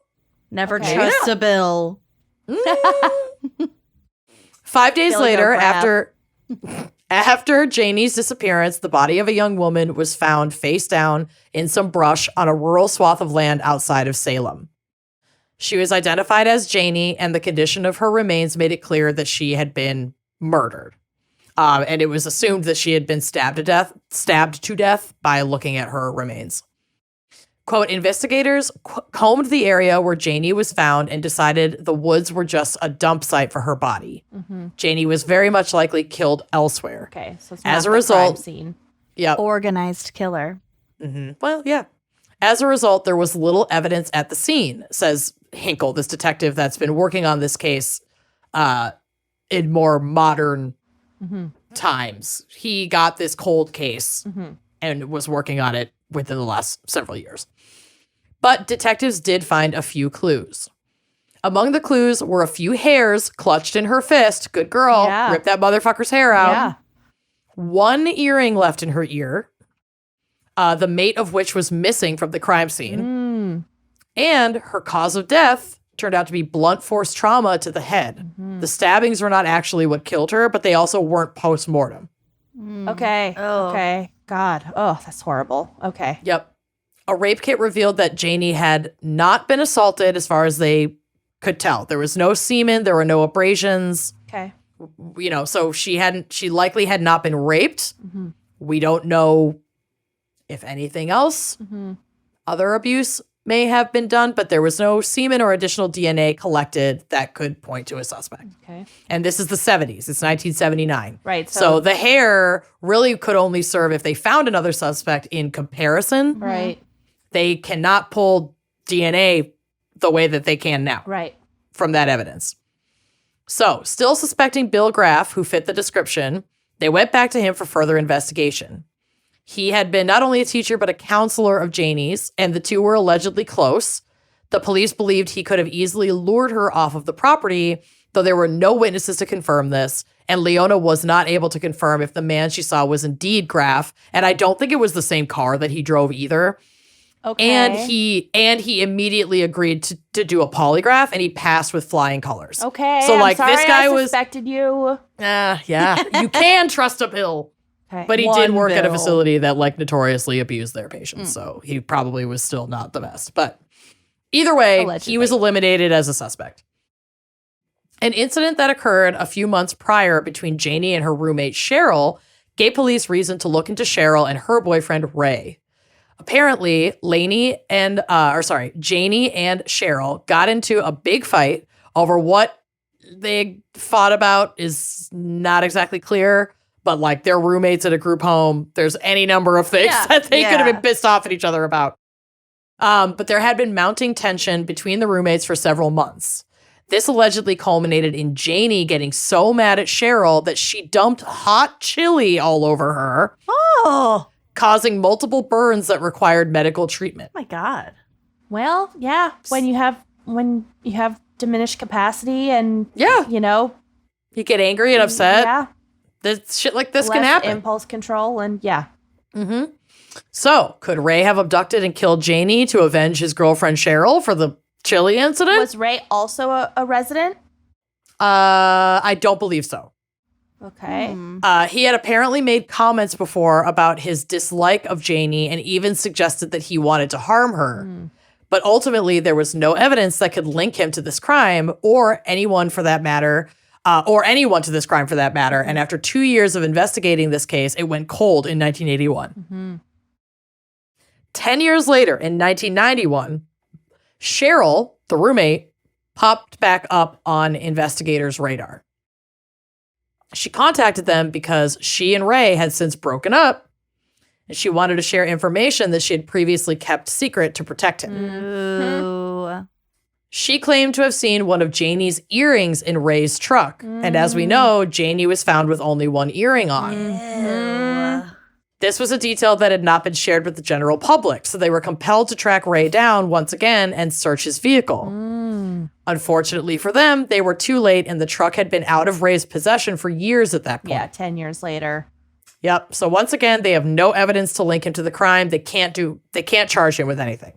Never Okay. trust a bill. 5 days Billy later, O'Craft. after Janie's disappearance, the body of a young woman was found face down in some brush on a rural swath of land outside of Salem. She was identified as Janie, and the condition of her remains made it clear that she had been murdered. And it was assumed that she had been stabbed to death by looking at her remains. Quote, investigators combed the area where Janie was found and decided the woods were just a dump site for her body. Mm-hmm. Janie was very much likely killed elsewhere. Okay, so it's As not a the result- crime scene. Yep. Organized killer. Mm-hmm. Well, yeah. As a result, there was little evidence at the scene, says Hinkle, this detective that's been working on this case in more modern times. He got this cold case and was working on it within the last several years. But detectives did find a few clues. Among the clues were a few hairs clutched in her fist. Good girl. Yeah. Rip that motherfucker's hair out. Yeah. One earring left in her ear, the mate of which was missing from the crime scene. Mm. And her cause of death turned out to be blunt force trauma to the head. The stabbings were not actually what killed her, but they also weren't post-mortem. Okay. Oh. Okay. God. Oh, that's horrible. Okay. Yep. A rape kit revealed that Janie had not been assaulted as far as they could tell. There was no semen, there were no abrasions, Okay. you know, so she likely had not been raped. We don't know if anything else, other abuse may have been done, but there was no semen or additional DNA collected that could point to a suspect. Okay. And this is the 70s. It's 1979. Right. So the hair really could only serve if they found another suspect in comparison. Right. They cannot pull DNA the way that they can now Right. from that evidence. So, still suspecting Bill Graff, who fit the description, they went back to him for further investigation. He had been not only a teacher, but a counselor of Janie's, and the two were allegedly close. The police believed he could have easily lured her off of the property, though there were no witnesses to confirm this, and Leona was not able to confirm if the man she saw was indeed Graff, and I don't think it was the same car that he drove either. Okay. And he immediately agreed to do a polygraph, and he passed with flying colors. Okay. So, I'm like, sorry this guy I was- suspected you. Yeah, you can trust a Bill. Okay. But he One did work at a Bill. facility that like notoriously abused their patients, so he probably was still not the best. But either way, Allegedly. he was eliminated as a suspect. An incident that occurred a few months prior between Janie and her roommate Cheryl gave police reason to look into Cheryl and her boyfriend Ray. Apparently, Janie and Cheryl got into a big fight over what they fought about is not exactly clear. But like they're roommates at a group home. There's any number of things Yeah, that they could have yeah. been pissed off at each other about. But there had been mounting tension between the roommates for several months. This allegedly culminated in Janie getting so mad at Cheryl that she dumped hot chili all over her, Oh causing multiple burns that required medical treatment. my God. Well, yeah. When you have diminished capacity and Yeah. you know, You get angry and upset. yeah, This shit like this less can happen. impulse control and yeah. So, could Ray have abducted and killed Janie to avenge his girlfriend Cheryl for the chili incident? Was Ray also a resident? I don't believe so. Okay. He had apparently made comments before about his dislike of Janie and even suggested that he wanted to harm her. But ultimately, there was no evidence that could link him to this crime or anyone for that matter, or anyone to this crime for that matter. And after 2 years of investigating this case, it went cold in 1981. 10 years later, in 1991, Cheryl, the roommate, popped back up on investigators' radar. She contacted them because she and Ray had since broken up, and she wanted to share information that she had previously kept secret to protect him. Ooh. She claimed to have seen one of Janie's earrings in Ray's truck, and as we know, Janie was found with only one earring on. Ew. This was a detail that had not been shared with the general public, so they were compelled to track Ray down once again and search his vehicle. Unfortunately for them, they were too late, and the truck had been out of Ray's possession for years at that point. Yeah, 10 years later. Yep. So once again, they have no evidence to link him to the crime. They can't charge him with anything.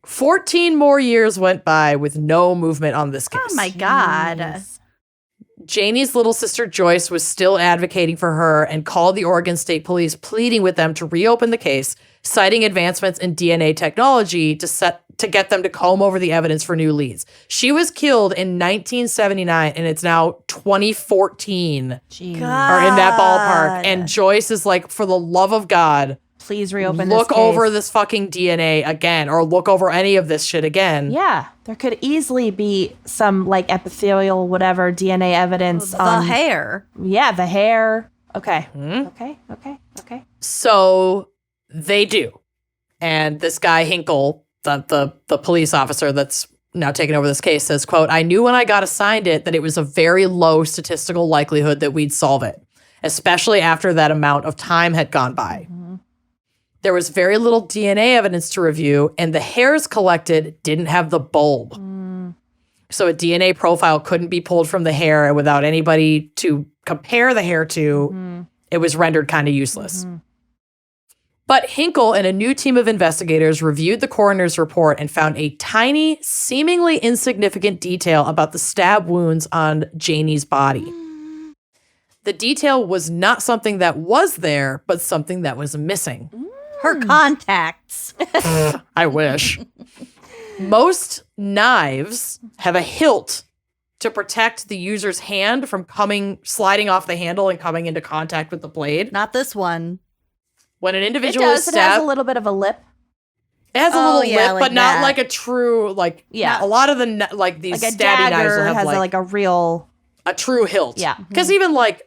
14 more years went by with no movement on this case. Oh my God. Jeez. Janie's little sister Joyce was still advocating for her and called the Oregon State Police, pleading with them to reopen the case, citing advancements in DNA technology to get them to comb over the evidence for new leads. She was killed in 1979, and it's now 2014 Jeez. or in that ballpark. And Joyce is like, for the love of God, Please reopen look this case. over this fucking DNA again, or look over any of this shit again. Yeah, there could easily be some like epithelial, whatever DNA evidence The on hair. Yeah, the hair. Okay. Okay. So they do. And this guy, Hinkle, the police officer that's now taking over this case, says, quote, "I knew when I got assigned it that it was a very low statistical likelihood that we'd solve it, especially after that amount of time had gone by. There was very little DNA evidence to review, and the hairs collected didn't have the bulb. So a DNA profile couldn't be pulled from the hair, and without anybody to compare the hair to, it was rendered kind of useless." But Hinkle and a new team of investigators reviewed the coroner's report and found a tiny, seemingly insignificant detail about the stab wounds on Janie's body. The detail was not something that was there, but something that was missing. Her contacts. I wish. Most knives have a hilt to protect the user's hand from sliding off the handle and coming into contact with the blade. Not this one. When an It individual does. is It has stabbed, a little bit of a lip. it has a Oh, little yeah, lip, like but not that. like a true, like, Yeah. a lot of the, like, these Like a stabby knives dagger will have, has like, a real. a true hilt. Yeah. Because even, like,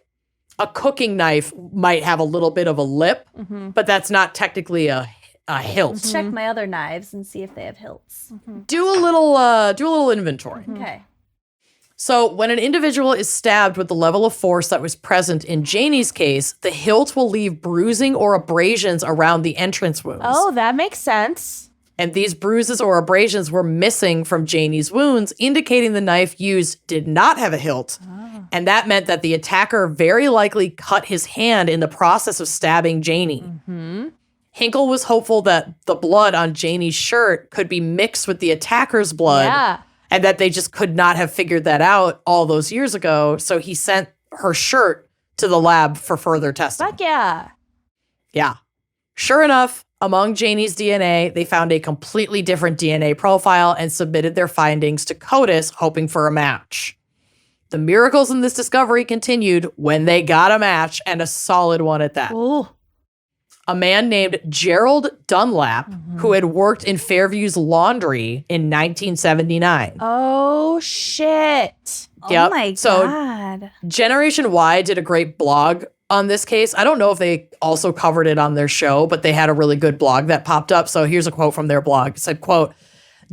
a cooking knife might have a little bit of a lip, but that's not technically a hilt. Check my other knives and see if they have hilts. Do a little inventory. Okay. So when an individual is stabbed with the level of force that was present in Janie's case, the hilt will leave bruising or abrasions around the entrance wounds. Oh, that makes sense. And these bruises or abrasions were missing from Janie's wounds, indicating the knife used did not have a hilt. And that meant that the attacker very likely cut his hand in the process of stabbing Janie. Hinkle was hopeful that the blood on Janie's shirt could be mixed with the attacker's blood. Yeah. And that they just could not have figured that out all those years ago. So he sent her shirt to the lab for further testing. Fuck yeah. Yeah. Sure enough, among Janie's DNA, they found a completely different DNA profile and submitted their findings to CODIS, hoping for a match. The miracles in this discovery continued when they got a match, and a solid one at that. Ooh. A man named Gerald Dunlap, who had worked in Fairview's laundry in 1979. Oh, shit. Yep. Oh my So God. Generation Y did a great blog on this case. I don't know if they also covered it on their show, but they had a really good blog that popped up. So here's a quote from their blog. It said, quote,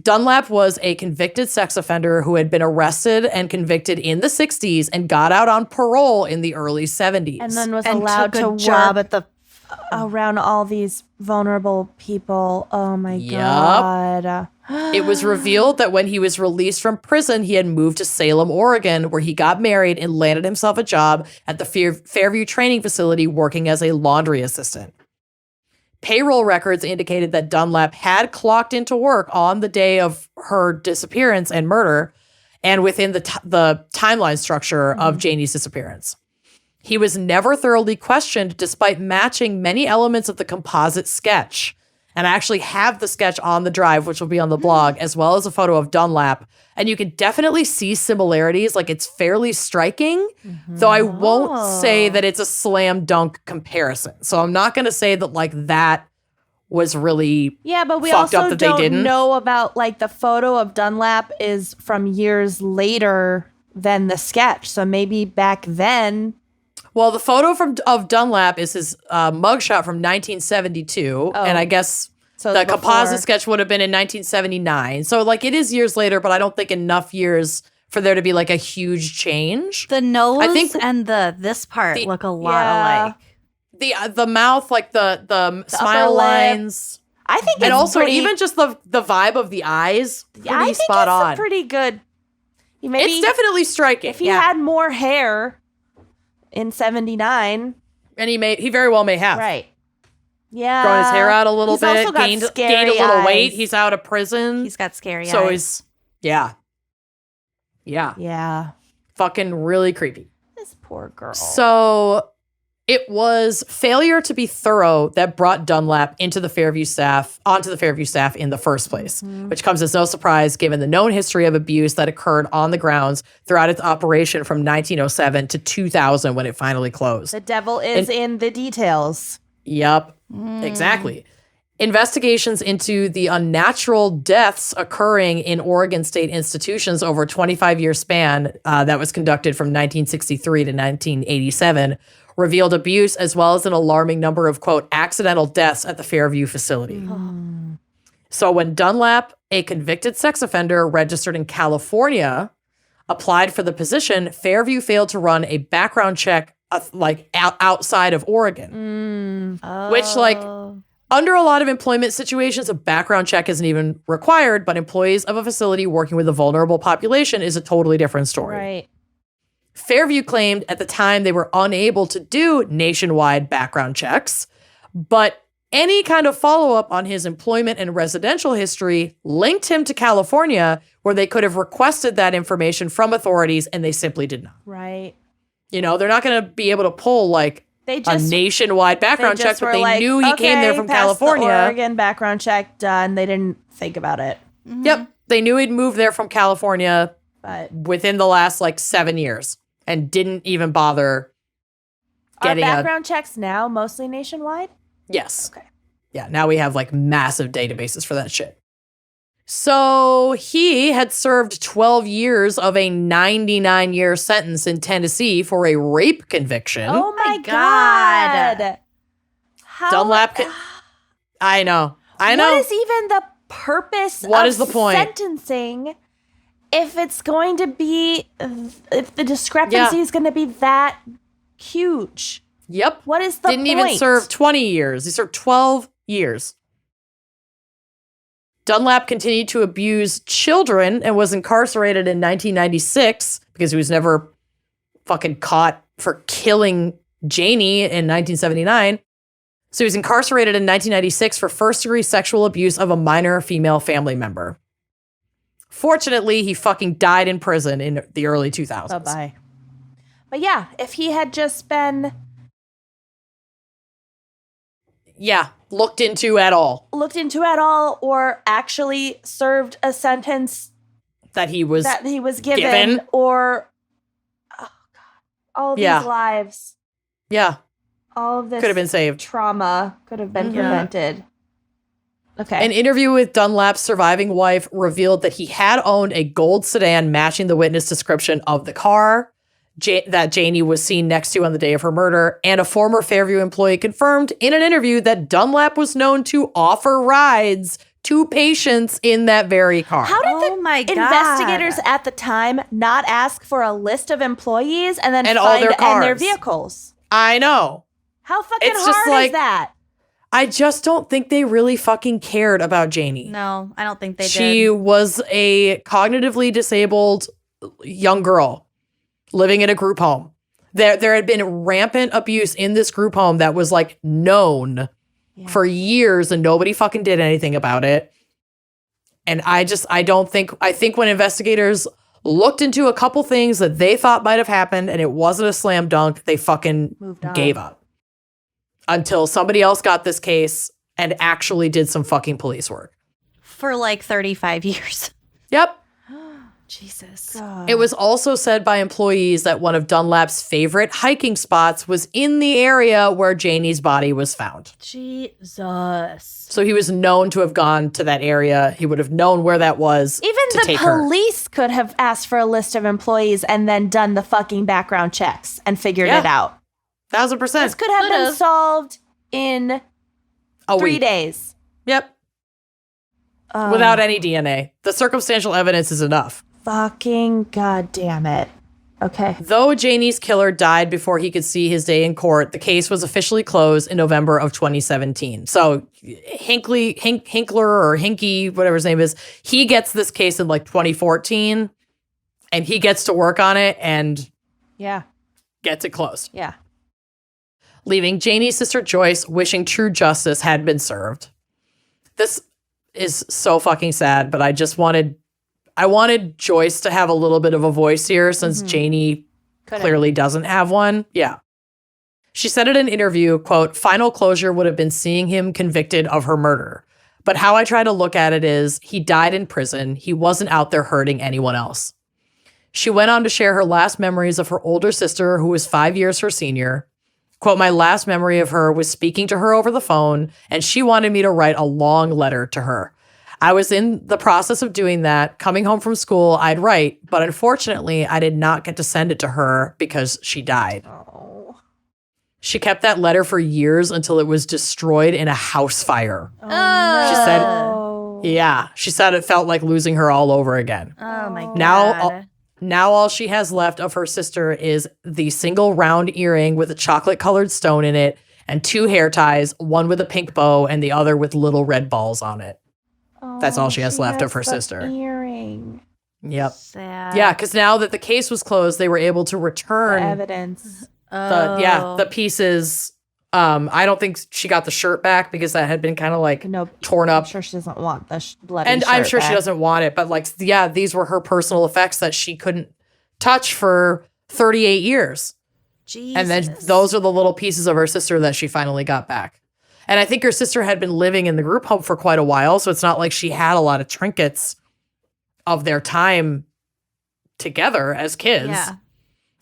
"Dunlap was a convicted sex offender who had been arrested and convicted in the 60s and got out on parole in the early 70s. And then was And allowed took to a job work at the. around all these vulnerable people. Oh my Yup. God. It was revealed that when he was released from prison, he had moved to Salem, Oregon, where he got married and landed himself a job at the Fairview training facility working as a laundry assistant. Payroll records indicated that Dunlap had clocked into work on the day of her disappearance and murder and within the timeline structure of Janie's disappearance. He was never thoroughly questioned despite matching many elements of the composite sketch. And I actually have the sketch on the drive, which will be on the blog, as well as a photo of Dunlap. And you can definitely see similarities. Like, it's fairly striking, though I won't say that it's a slam dunk comparison. So I'm not going to say that, like, that was really Yeah, but we fucked up also that they didn't. don't know about, like, the photo of Dunlap is from years later than the sketch. So maybe back then. Well, the photo of Dunlap is his mugshot from 1972, and I guess So the before. composite sketch would have been in 1979. So, like, it is years later, but I don't think enough years for there to be, like, a huge change. The nose I think and this part the- look a lot Yeah. alike. The mouth, like the smile upper lip. lines, I think it's and also pretty, even just the vibe of the eyes, pretty I think spot it's on. a pretty good. Maybe It's definitely striking. if he had more hair in 79, and he very well may have. right? Yeah. growing his hair out a little He's bit, also got gained scary a little weight. eyes. He's out of prison. He's got scary so eyes. Yeah. Yeah. Fucking really creepy. This poor girl. So it was failure to be thorough that brought Dunlap onto the Fairview staff in the first place, which comes as no surprise given the known history of abuse that occurred on the grounds throughout its operation from 1907 to 2000 when it finally closed. The devil is in the details. Yep, exactly. Investigations into the unnatural deaths occurring in Oregon state institutions over a 25-year span that was conducted from 1963 to 1987 revealed abuse as well as an alarming number of, quote, accidental deaths at the Fairview facility. So when Dunlap, a convicted sex offender registered in California, applied for the position, Fairview failed to run a background check outside of Oregon, which under a lot of employment situations, a background check isn't even required, but employees of a facility working with a vulnerable population is a totally different story. Right. Fairview claimed at the time they were unable to do nationwide background checks, but any kind of follow-up on his employment and residential history linked him to California, where they could have requested that information from authorities, and they simply did not. Right. You know, they're not going to be able to pull a nationwide background check, but they knew he came there from California. The Oregon background check done. They didn't think about it. Yep. They knew he'd moved there from California But within the last 7 years and didn't even bother getting are background checks now mostly nationwide? Yes. Okay. Yeah, now we have massive databases for that shit. So he had served 12 years of a 99-year sentence in Tennessee for a rape conviction. Oh my God. God. How, Dunlap. I know. What is even the purpose What of is the point? sentencing if it's going to be, if the discrepancy is going to be that huge? Yep. What is the Didn't point? even serve 20 years. He served 12 years. Dunlap continued to abuse children and was incarcerated in 1996 because he was never fucking caught for killing Janie in 1979. So he was incarcerated in 1996 for first-degree sexual abuse of a minor female family member. Fortunately, he fucking died in prison in the early 2000s. Bye-bye. But yeah, if he had just been looked into at all or actually served a sentence that he was given. Or all these Yeah. lives, Yeah, all of this could have been saved. trauma could have been prevented. Okay. An interview with Dunlap's surviving wife revealed that he had owned a gold sedan matching the witness description of the car that Janie was seen next to on the day of her murder, and a former Fairview employee confirmed in an interview that Dunlap was known to offer rides to patients in that very car. How did Oh my God. investigators at the time not ask for a list of employees and then And all find their and their cars. vehicles? I know. How fucking It's just hard is that? I just don't think they really fucking cared about Janie. No, I don't think they She did. was a cognitively disabled young girl living in a group home. There had been rampant abuse in this group home that was known for years and nobody fucking did anything about it. And I think when investigators looked into a couple things that they thought might have happened and it wasn't a slam dunk, they fucking Moved on. gave up. Until somebody else got this case and actually did some fucking police work. For 35 years. Yep. Jesus. It was also said by employees that one of Dunlap's favorite hiking spots was in the area where Janie's body was found. Jesus. So he was known to have gone to that area. He would have known where that was. Even to the take her. police could have asked for a list of employees and then done the fucking background checks and figured Yeah. it out. 1000%. This could have been solved in A 3 week. days. Yep. Without any DNA. The circumstantial evidence is enough. Fucking goddamn it. Okay. Though Janie's killer died before he could see his day in court, the case was officially closed in November of 2017. So Hinkler or Hinky, whatever his name is, he gets this case in 2014 and he gets to work on it and Yeah. gets it closed. Yeah. leaving Janie's sister Joyce wishing true justice had been served. This is so fucking sad, but I wanted Joyce to have a little bit of a voice here since Janie clearly doesn't have one. Yeah. She said in an interview, quote, "Final closure would have been seeing him convicted of her murder. But how I try to look at it is he died in prison. He wasn't out there hurting anyone else." She went on to share her last memories of her older sister, who was 5 years her senior. Quote, "My last memory of her was speaking to her over the phone, and she wanted me to write a long letter to her. I was in the process of doing that. Coming home from school, I'd write, but unfortunately, I did not get to send it to her because she died." Oh. She kept that letter for years until it was destroyed in a house fire. Oh, She said- no. Yeah, she said it felt like losing her all over again. Oh my god. Now all she has left of her sister is the single round earring with a chocolate-colored stone in it and 2 hair ties, one with a pink bow and the other with little red balls on it. That's all she has left of her the sister. Earring. Yep. Sad. Yeah, because now that the case was closed, they were able to The return evidence. the pieces. I don't think she got the shirt back because that had been kind of like No, torn I'm up. sure she doesn't want the bloody And I'm shirt sure she back. doesn't want it, but like, yeah, these were her personal effects that she couldn't touch for 38 years. Jesus. And then those are the little pieces of her sister that she finally got back. And I think her sister had been living in the group home for quite a while, so it's not like she had a lot of trinkets of their time together as kids. Yeah.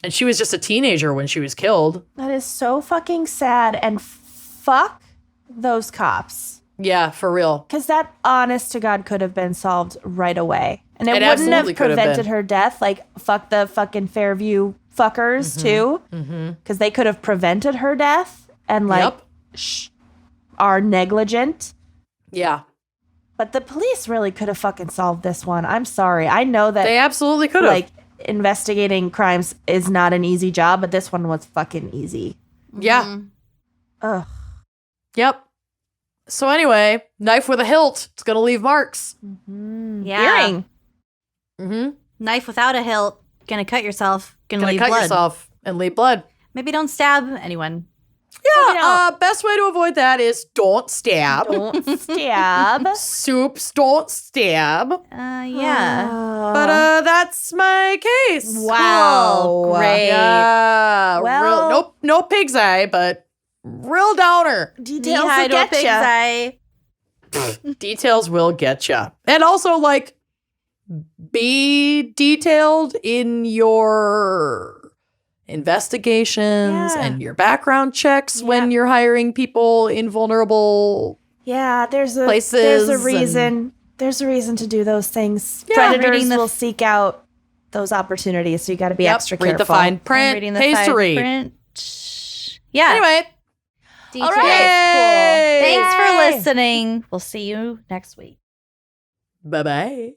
And she was just a teenager when she was killed. That is so fucking sad. And fuck those cops. Yeah, for real. Because that, honest to God, could have been solved right away. And it wouldn't absolutely have could have prevented been. her death. Like, fuck the fucking Fairview fuckers, too. Because they could have prevented her death and, like, Yep. are negligent. Yeah. But the police really could have fucking solved this one. I'm sorry. I know that, They absolutely could have. like, investigating crimes is not an easy job, but this one was fucking easy. Yeah. Ugh. Yep. So anyway, knife with a hilt. It's going to leave marks. Yeah. Earring. Mm-hmm. Knife without a hilt. Gonna cut yourself. Gonna Gonna leave cut blood. yourself and leave blood. Maybe don't stab anyone. Yeah, best way to avoid that is don't stab. Don't stab. Soups don't stab. Yeah. But that's my case. Wow. Great. Yeah. Well- real, no pig's eye, but real downer. Details Knee-high will to a get pig's ya. eye. Details will get you. And also, like, be detailed in your investigations Yeah. and your background checks when Yeah. you're hiring people in vulnerable. Yeah, there's a Places reason. There's a reason to do those things. Yeah. Predators Reading the- will seek out those opportunities, so you got to be extra read careful. the fine I'm print. reading the Pays fine to read. print. Yeah. Anyway, Details. All right. Cool. Thanks Yay. for listening. We'll see you next week. bye-bye.